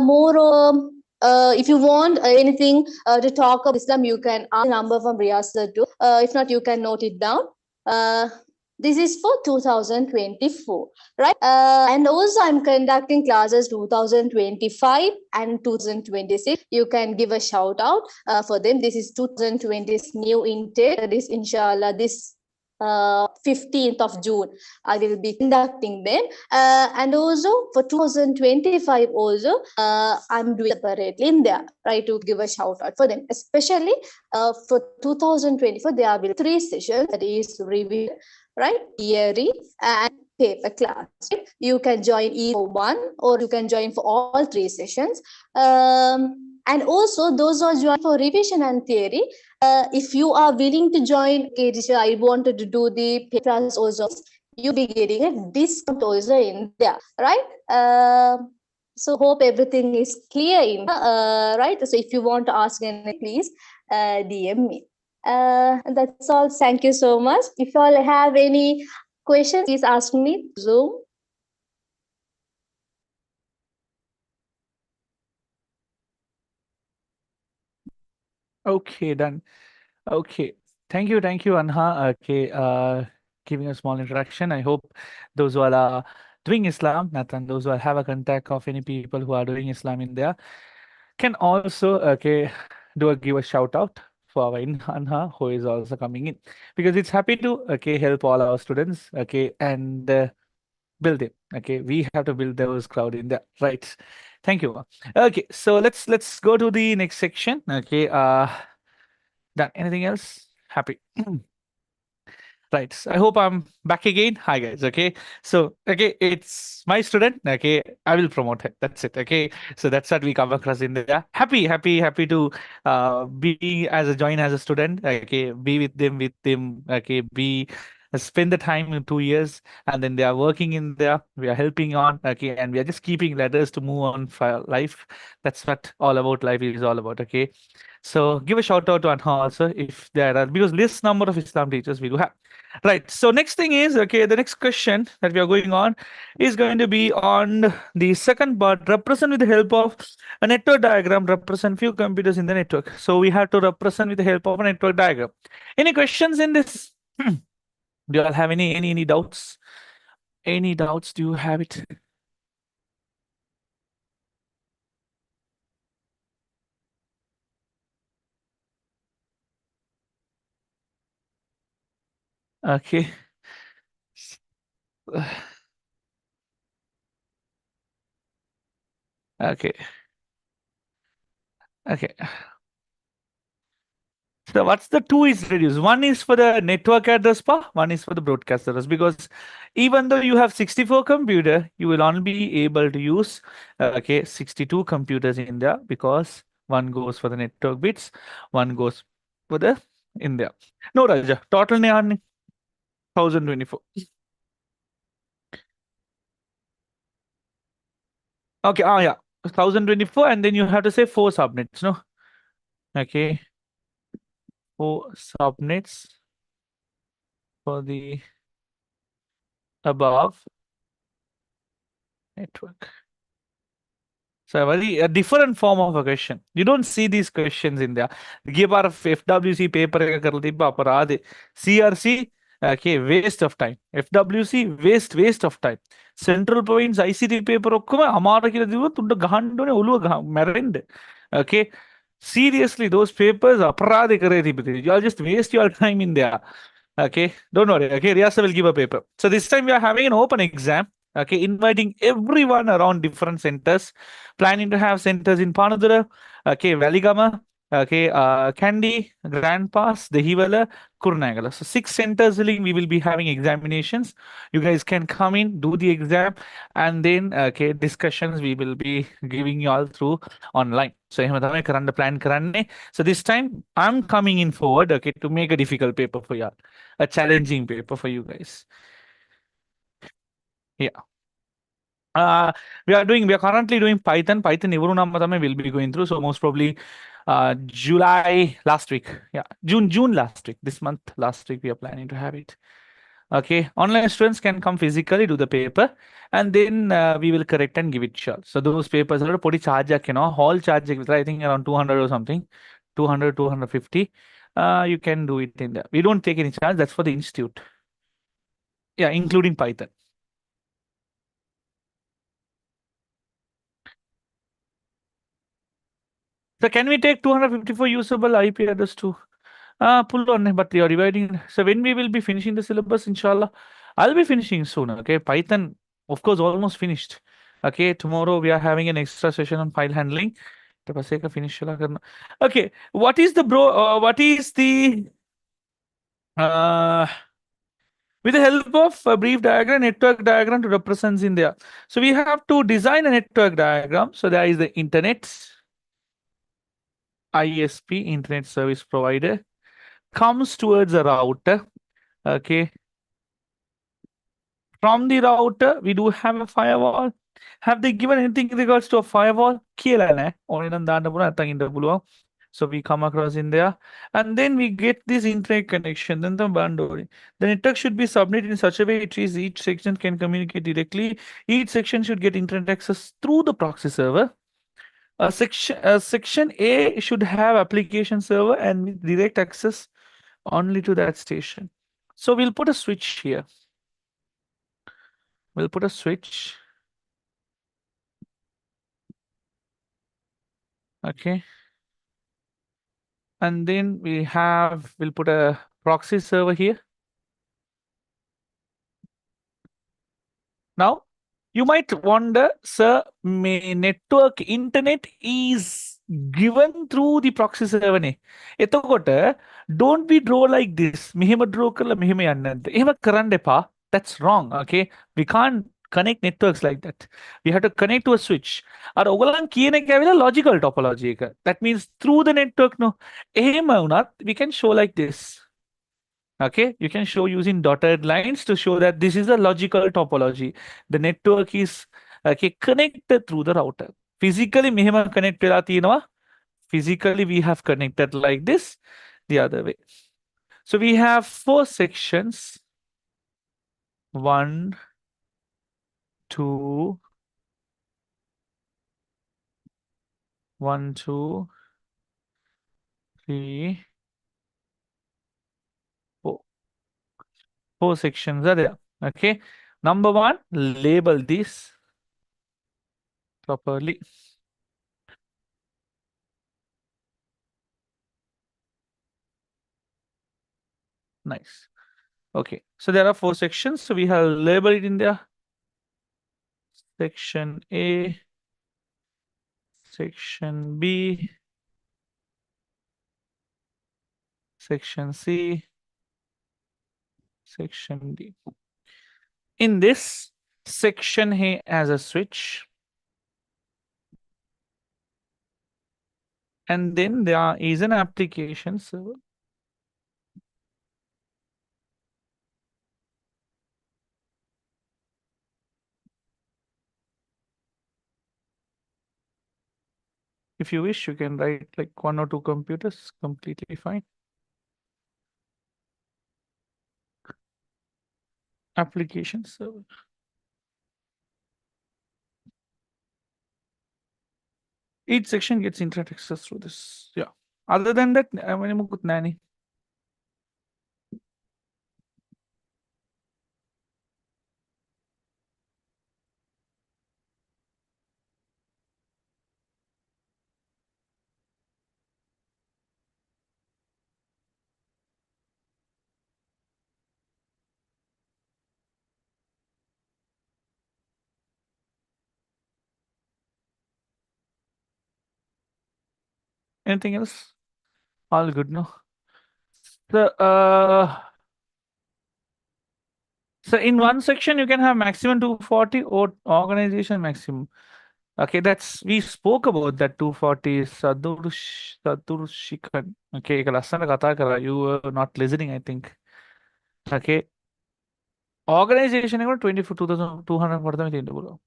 More if you want anything to talk about Islam, you can ask the number from Riyas too. If not, you can note it down. Uh, this is for 2024, right? And also, I'm conducting classes 2025 and 2026. You can give a shout out for them. This is 2020's new intake. That is, inshallah, this 15th of June, I will be conducting them. And also for 2025, also, I'm doing separately in there, right, to give a shout out for them. Especially for 2024, there will be 3 sessions, that is revision, right, theory, and paper class. Right? You can join either one or you can join for all 3 sessions. And also, those who are joining for revision and theory, if you are willing to join, okay, teacher, I wanted to do the paper class also, you'll be getting a discount also in there, right? So hope everything is clear in right. So if you want to ask anything, please DM me. That's all. Thank you so much. If you all have any questions, please ask me. Zoom. Okay, done. Okay. Thank you, Anha. Okay, giving a small introduction. I hope those who are doing Islam, Nathan, those who have a contact of any people who are doing Islam in there, can also give a shout out for our Anha who is also coming in, because it's happy to help all our students and build it. Okay, we have to build those crowd in there, right? Thank you. Okay, so let's go to the next section. Okay, done. Anything else? Happy. Right. So I hope I'm back again. Hi guys. Okay. So it's my student. Okay. I will promote it. That's it. Okay. So that's what we come across in there. Happy to be as a join as a student. Okay. Be with them. Okay. Be spend the time in 2 years, and then they are working in there. We are helping on. Okay. And we are just keeping letters to move on for life. That's what all about life is all about. Okay. So give a shout out to Anha also if there are, because less number of Islam teachers we do have. Right. So next thing is, the next question that we are going on is going to be on the second part. Represent with the help of a network diagram. Represent few computers in the network. So we have to represent with the help of a network diagram. Any questions in this? Do you all have any doubts? Any doubts? Do you have it? Okay. Okay. Okay. So what's the two is reduced? One is for the network address bar, one is for the broadcast address. Because even though you have 64 computer, you will only be able to use 62 computers in there, because one goes for the network bits, one goes for the in there. No, Raja, total ne 1024. Okay, yeah, 1024, and then you have to say 4 subnets, no? Okay, 4 subnets for the above network. So a very a different form of a question. You don't see these questions in there. Give our FWC paper CRC, okay, waste of time. FWC waste of time. Central Province ICT paper okay. Seriously, those papers you'll just waste your time in there. Okay, don't worry. Okay, Riyasa will give a paper. So this time we are having an open exam. Okay, inviting everyone around different centers. Planning to have centers in Panadura, okay, Valigama, okay, Kandy, Grand Pass, Dehivala, Kurnagala. So 6 centers we will be having examinations. You guys can come in, do the exam, and then discussions we will be giving you all through online. So the plan. So this time I'm coming in forward, okay, to make a difficult paper for you all, a challenging paper for you guys. Yeah. Uh, we are currently doing Python. Python Ivuru Namadame will be going through. So most probably July last week. Yeah. June last week. This month last week we are planning to have it. Okay. Online students can come physically, do the paper, and then we will correct and give it short. So those papers are pretty charge, hall charge, I think around 200 or something, 200, 250. You can do it in there. We don't take any charge. That's for the institute. Yeah, including Python. So can we take 254 usable IP address too? Pull on, but you're dividing. So when we will be finishing the syllabus, inshallah, I'll be finishing soon. Okay, Python, of course, almost finished. Okay, tomorrow we are having an extra session on file handling. तो बस एक finish चला करना. Okay, what is the what is the uh, with the help of a brief diagram, network diagram to represent in there. So we have to design a network diagram. So there is the internet, ISP, internet service provider, comes towards a router. Okay. From the router, we do have a firewall. Have they given anything in regards to a firewall? So we come across in there, and then we get this internet connection. Then the network should be submitted in such a way it is each section can communicate directly. Each section should get internet access through the proxy server. Section A should have application server and with direct access only to that station. So we'll put a switch here. We'll put a switch. Okay. And then we'll put a proxy server here. Now, you might wonder, sir, network internet is given through the proxy server. Don't be draw like this. That's wrong. Okay. We can't connect networks like that. We have to connect to a switch. Logical topology. That means through the network, no. We can show like this. Okay, you can show using dotted lines to show that this is a logical topology. The network is okay connected through the router. Physically, mehema connected physically we have connected like this, the other way. So we have 4 sections. 1, 2, 1, 2, 3, 4. 4 sections are there. Okay. Number 1, label this properly. Nice. Okay. So there are 4 sections. So we have labeled it in there. Section A, Section B, Section C, Section D. In this section here has a switch. And then there is an application server. If you wish, you can write like 1 or 2 computers, completely fine. Application server. Each section gets internet access through this. Yeah. Other than that, anything else? All good, no? So in one section you can have maximum 240 or organization maximum. Okay, that's we spoke about that 240 Sadurshikhan. Okay, you were not listening, I think. Okay. organization එකට 24,200 තමයි තියෙන්න පුළුවන්.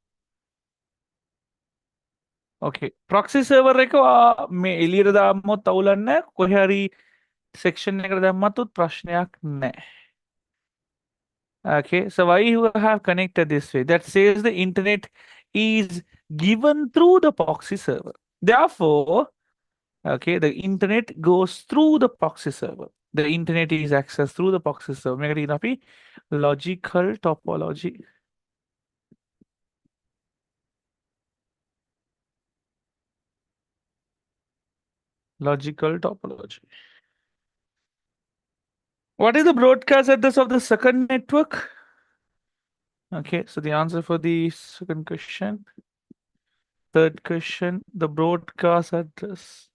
Okay. proxy server එක මේ එළියට දාන්නොත් අවුලක් නැහැ. කොහේ හරි section එකට දැම්මත් ප්‍රශ්නයක් නැහැ. Okay, so why you have connected this way? That says the internet is given through the proxy server. Therefore, okay, the internet goes through the proxy server. The internet is accessed through the proxy server. මේකට කියන අපි logical topology. Logical topology. What is the broadcast address of the second network? Okay, so the answer for the second question. Third question, the broadcast address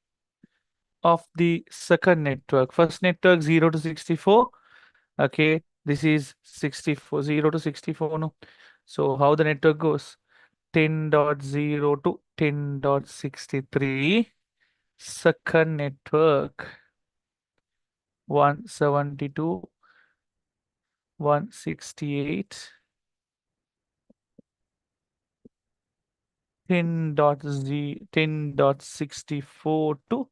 of the second network. First network 0 to 64. Okay, this is 64, 0 to 64. No. So how the network goes? 10.0 to 10.63. Second network 172, 168. 10.64 to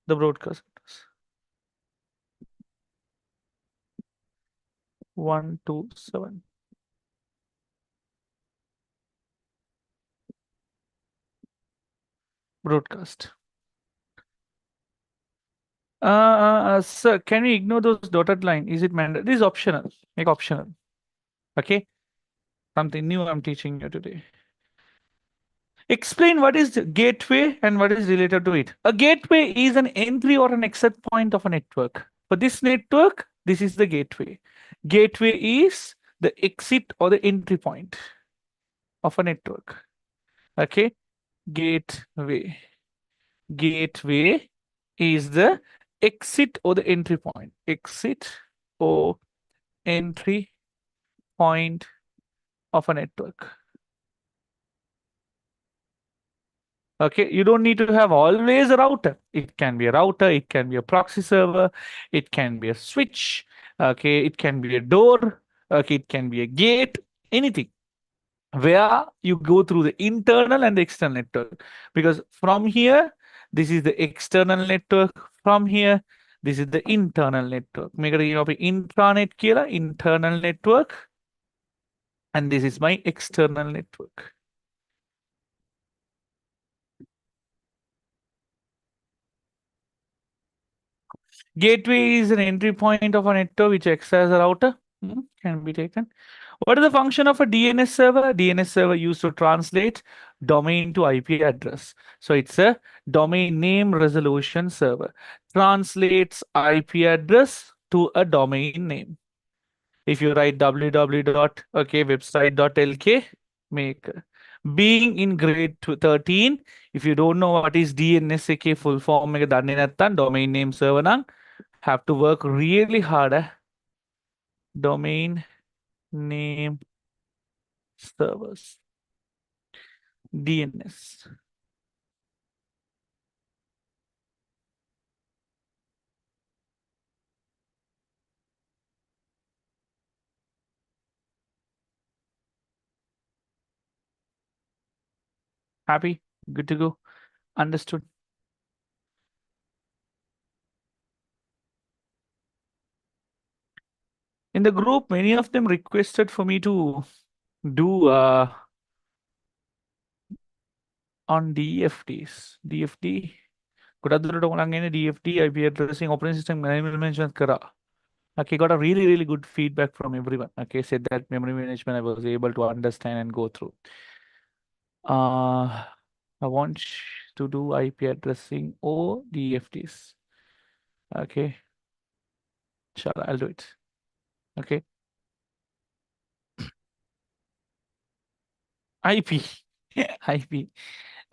the broadcast address. 127. Broadcast. Sir, can we ignore those dotted line? Is it mandatory? This is optional. Make optional. Okay. Something new I'm teaching you today. Explain what is the gateway and what is related to it. A gateway is an entry or an exit point of a network. For this network, this is the gateway. Gateway is the exit or the entry point of a network. Okay. Gateway. Gateway is the exit or the entry point. Exit or entry point of a network. Okay, you don't need to have always a router. It can be a router, it can be a proxy server, it can be a switch, okay, it can be a door, okay, it can be a gate, anything where you go through the internal and the external network. Because from here, this is the external network. From here, this is the internal network. Make it intranet කියලා, internal network. And this is my external network. Gateway is an entry point of a network which acts as a router. Can be taken. What is the function of a DNS server? DNS server used to translate domain to IP address. So it's a domain name resolution server. Translates IP address to a domain name. If you write www.website.lk, make being in grade 13, if you don't know what is DNS full form එක දන්නේ නැත්නම් domain name server නම් have to work really hard. Domain name servers. DNS. Happy? Good to go. Understood. In the group, many of them requested for me to do on DFDs. DFD. ගොඩක් දුරට ඔයගොල්ලන් එන්නේ DFD IP addressing operating system management කරා. Okay, got a really, really good feedback from everyone. Okay, said that memory management I was able to understand and go through. I want to do IP addressing or DFDs. Okay, sure, I'll do it. Okay. IP. IP.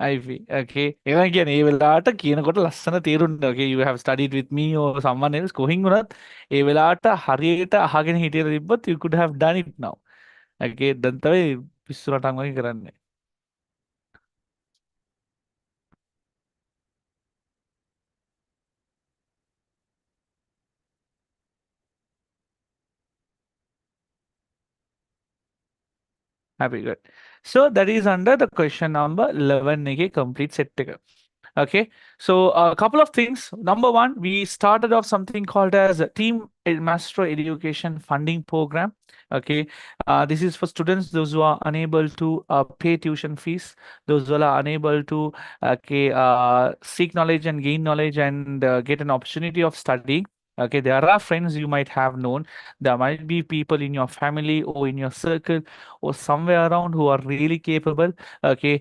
IP. Okay. ඒවා කියන්නේ ඒ වෙලාවට කියනකොට ලස්සන තේරුණා. Okay, you have studied with me or someone else කොහින් වුණත් ඒ වෙලාවට හරියට අහගෙන හිටියලා තිබ්බොත් you could have done it now. Okay, දැන් තමයි පිස්සු රටන් වගේ කරන්නේ. Happy, good. So that is under the question number 11 nege complete set. Okay, so a couple of things. Number one, we started off something called as a Team Master Education Funding Program. Okay, this is for students those who are unable to pay tuition fees, those who are unable to seek knowledge and gain knowledge and get an opportunity of studying. Okay, there are friends you might have known. There might be people in your family or in your circle or somewhere around who are really capable. Okay,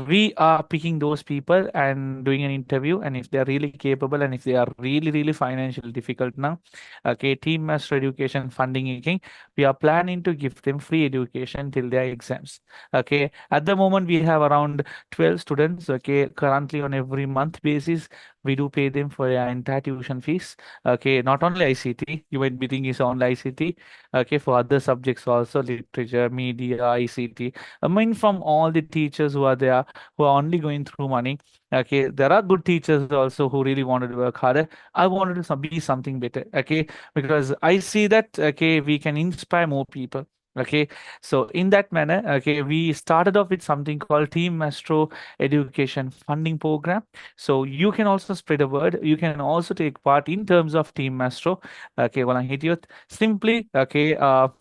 we are picking those people and doing an interview, and if they are really capable and if they are really financially difficult now, okay, Team Master Education Funding again, we are planning to give them free education till their exams. Okay, at the moment we have around 12 students. Okay, currently on every month basis we do pay them for their entire tuition fees. Okay, not only ICT, you might be thinking it's only ICT. Okay, for other subjects also, literature, media, ICT. I mean, from all the teachers who are there, who are only going through money. Okay, there are good teachers also who really wanted to work harder. I wanted to be something better. Okay, because I see that okay, we can inspire more people. Okay, so in that manner, okay, we started off with something called Team Maestro Education Funding Program. So you can also spread a word. You can also take part in terms of Team Maestro. Okay, well, I hit you simply. Okay,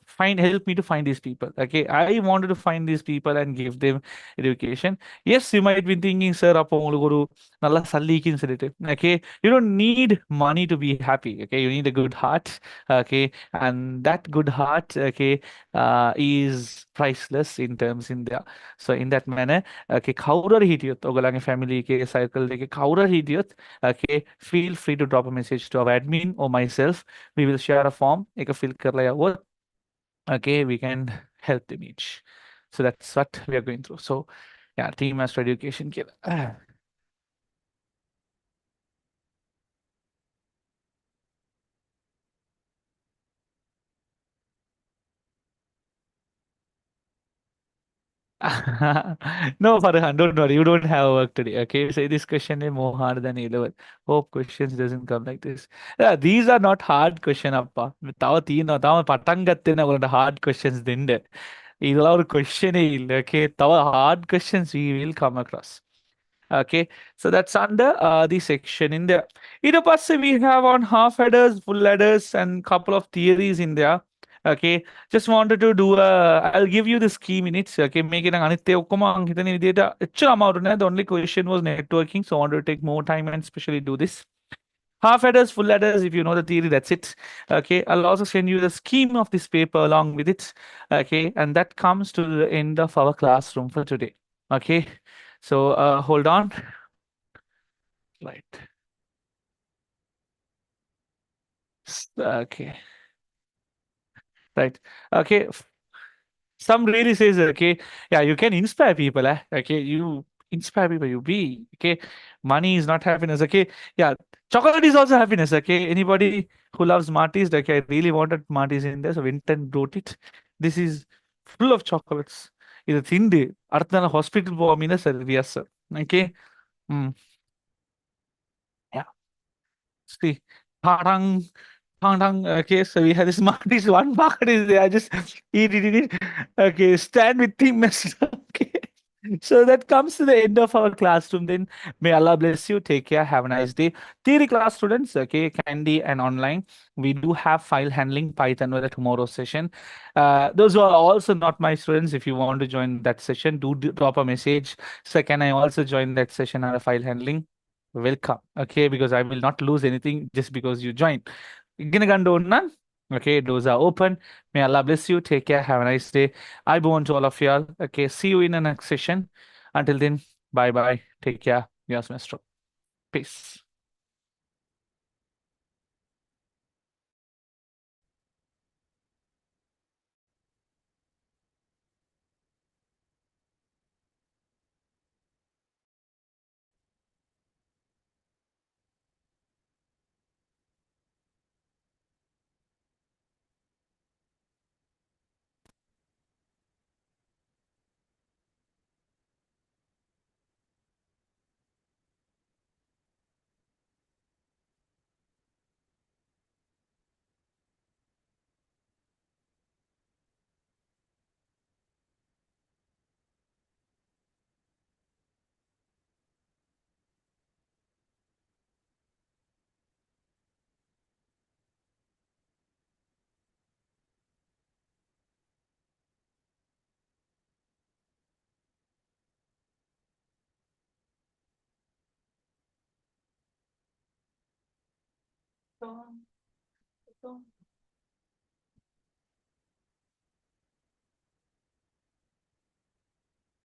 find help me to find these people. Okay, I wanted to find these people and give them education. Yes, you might be thinking, sir, அப்போ உங்களுக்கு ஒரு நல்ல சல்லிக்குன்னு சொல்லிட்டு. Okay, you don't need money to be happy. Okay, you need a good heart. Okay, and that good heart, okay, is priceless in terms in there. So in that manner, okay, kaurar hitiyot ogalange family ke cycle ke kaurar hitiyot. Okay, feel free to drop a message to our admin or myself. We will share a form. Ek fill kar laya wo. Okay, we can help them each. So that's what we are going through. So yeah, Team Master Education ke no, Farhan, don't worry. You don't have work today. Okay, so this question is more hard than 11. Hope questions doesn't come like this. Yeah, these are not hard question, appa. ತಾವ ತೀನ ತಾವ ಪಟಂಗತ್ತಿನ ಒಂದು hard questions ದಿಂಡೆ. ಇದೆಲ್ಲ ಒಂದು question ಇಲ್ಲ. Okay, ತಾವ hard questions we will come across. Okay, so that's under the section in there. In the past, we have on half headers, full headers, and couple of theories in there. Okay, just wanted to do I'll give you this key minutes. Okay, make it an data. The only question was networking, so I wanted to take more time and especially do this. Half headers, full headers, if you know the theory, that's it. Okay, I'll also send you the scheme of this paper along with it. Okay, and that comes to the end of our classroom for today. Okay, so hold on. Right. Okay. Right. Okay. Some really says, okay, yeah, you can inspire people. Okay. You inspire people. You be, okay. Money is not happiness. Okay. Yeah. Chocolate is also happiness. Okay. Anybody who loves Marty's, okay, I really wanted Marty's in there. So Winton wrote it. This is full of chocolates. இது திண்டு அடுத்த நாள் hospital போவாமீனா sir Riyaz sir okay ம் see, Padang, Padang. Okay, so we have this mark. This one market is there. Just eat. Okay, stand with team master. Okay. So that comes to the end of our classroom. Then may Allah bless you. Take care. Have a nice day. Theory class students, okay, Candy and online. We do have file handling Python with a tomorrow session. Those who are also not my students, if you want to join that session, drop a message. So can I also join that session on a file handling? Welcome. Okay, because I will not lose anything just because you joined. Ginagandona. Okay, doors are open. May Allah bless you. Take care. Have a nice day. I want to all of y'all. Okay, see you in the next session. Until then, bye bye. Take care. Yes, Maestro. Peace.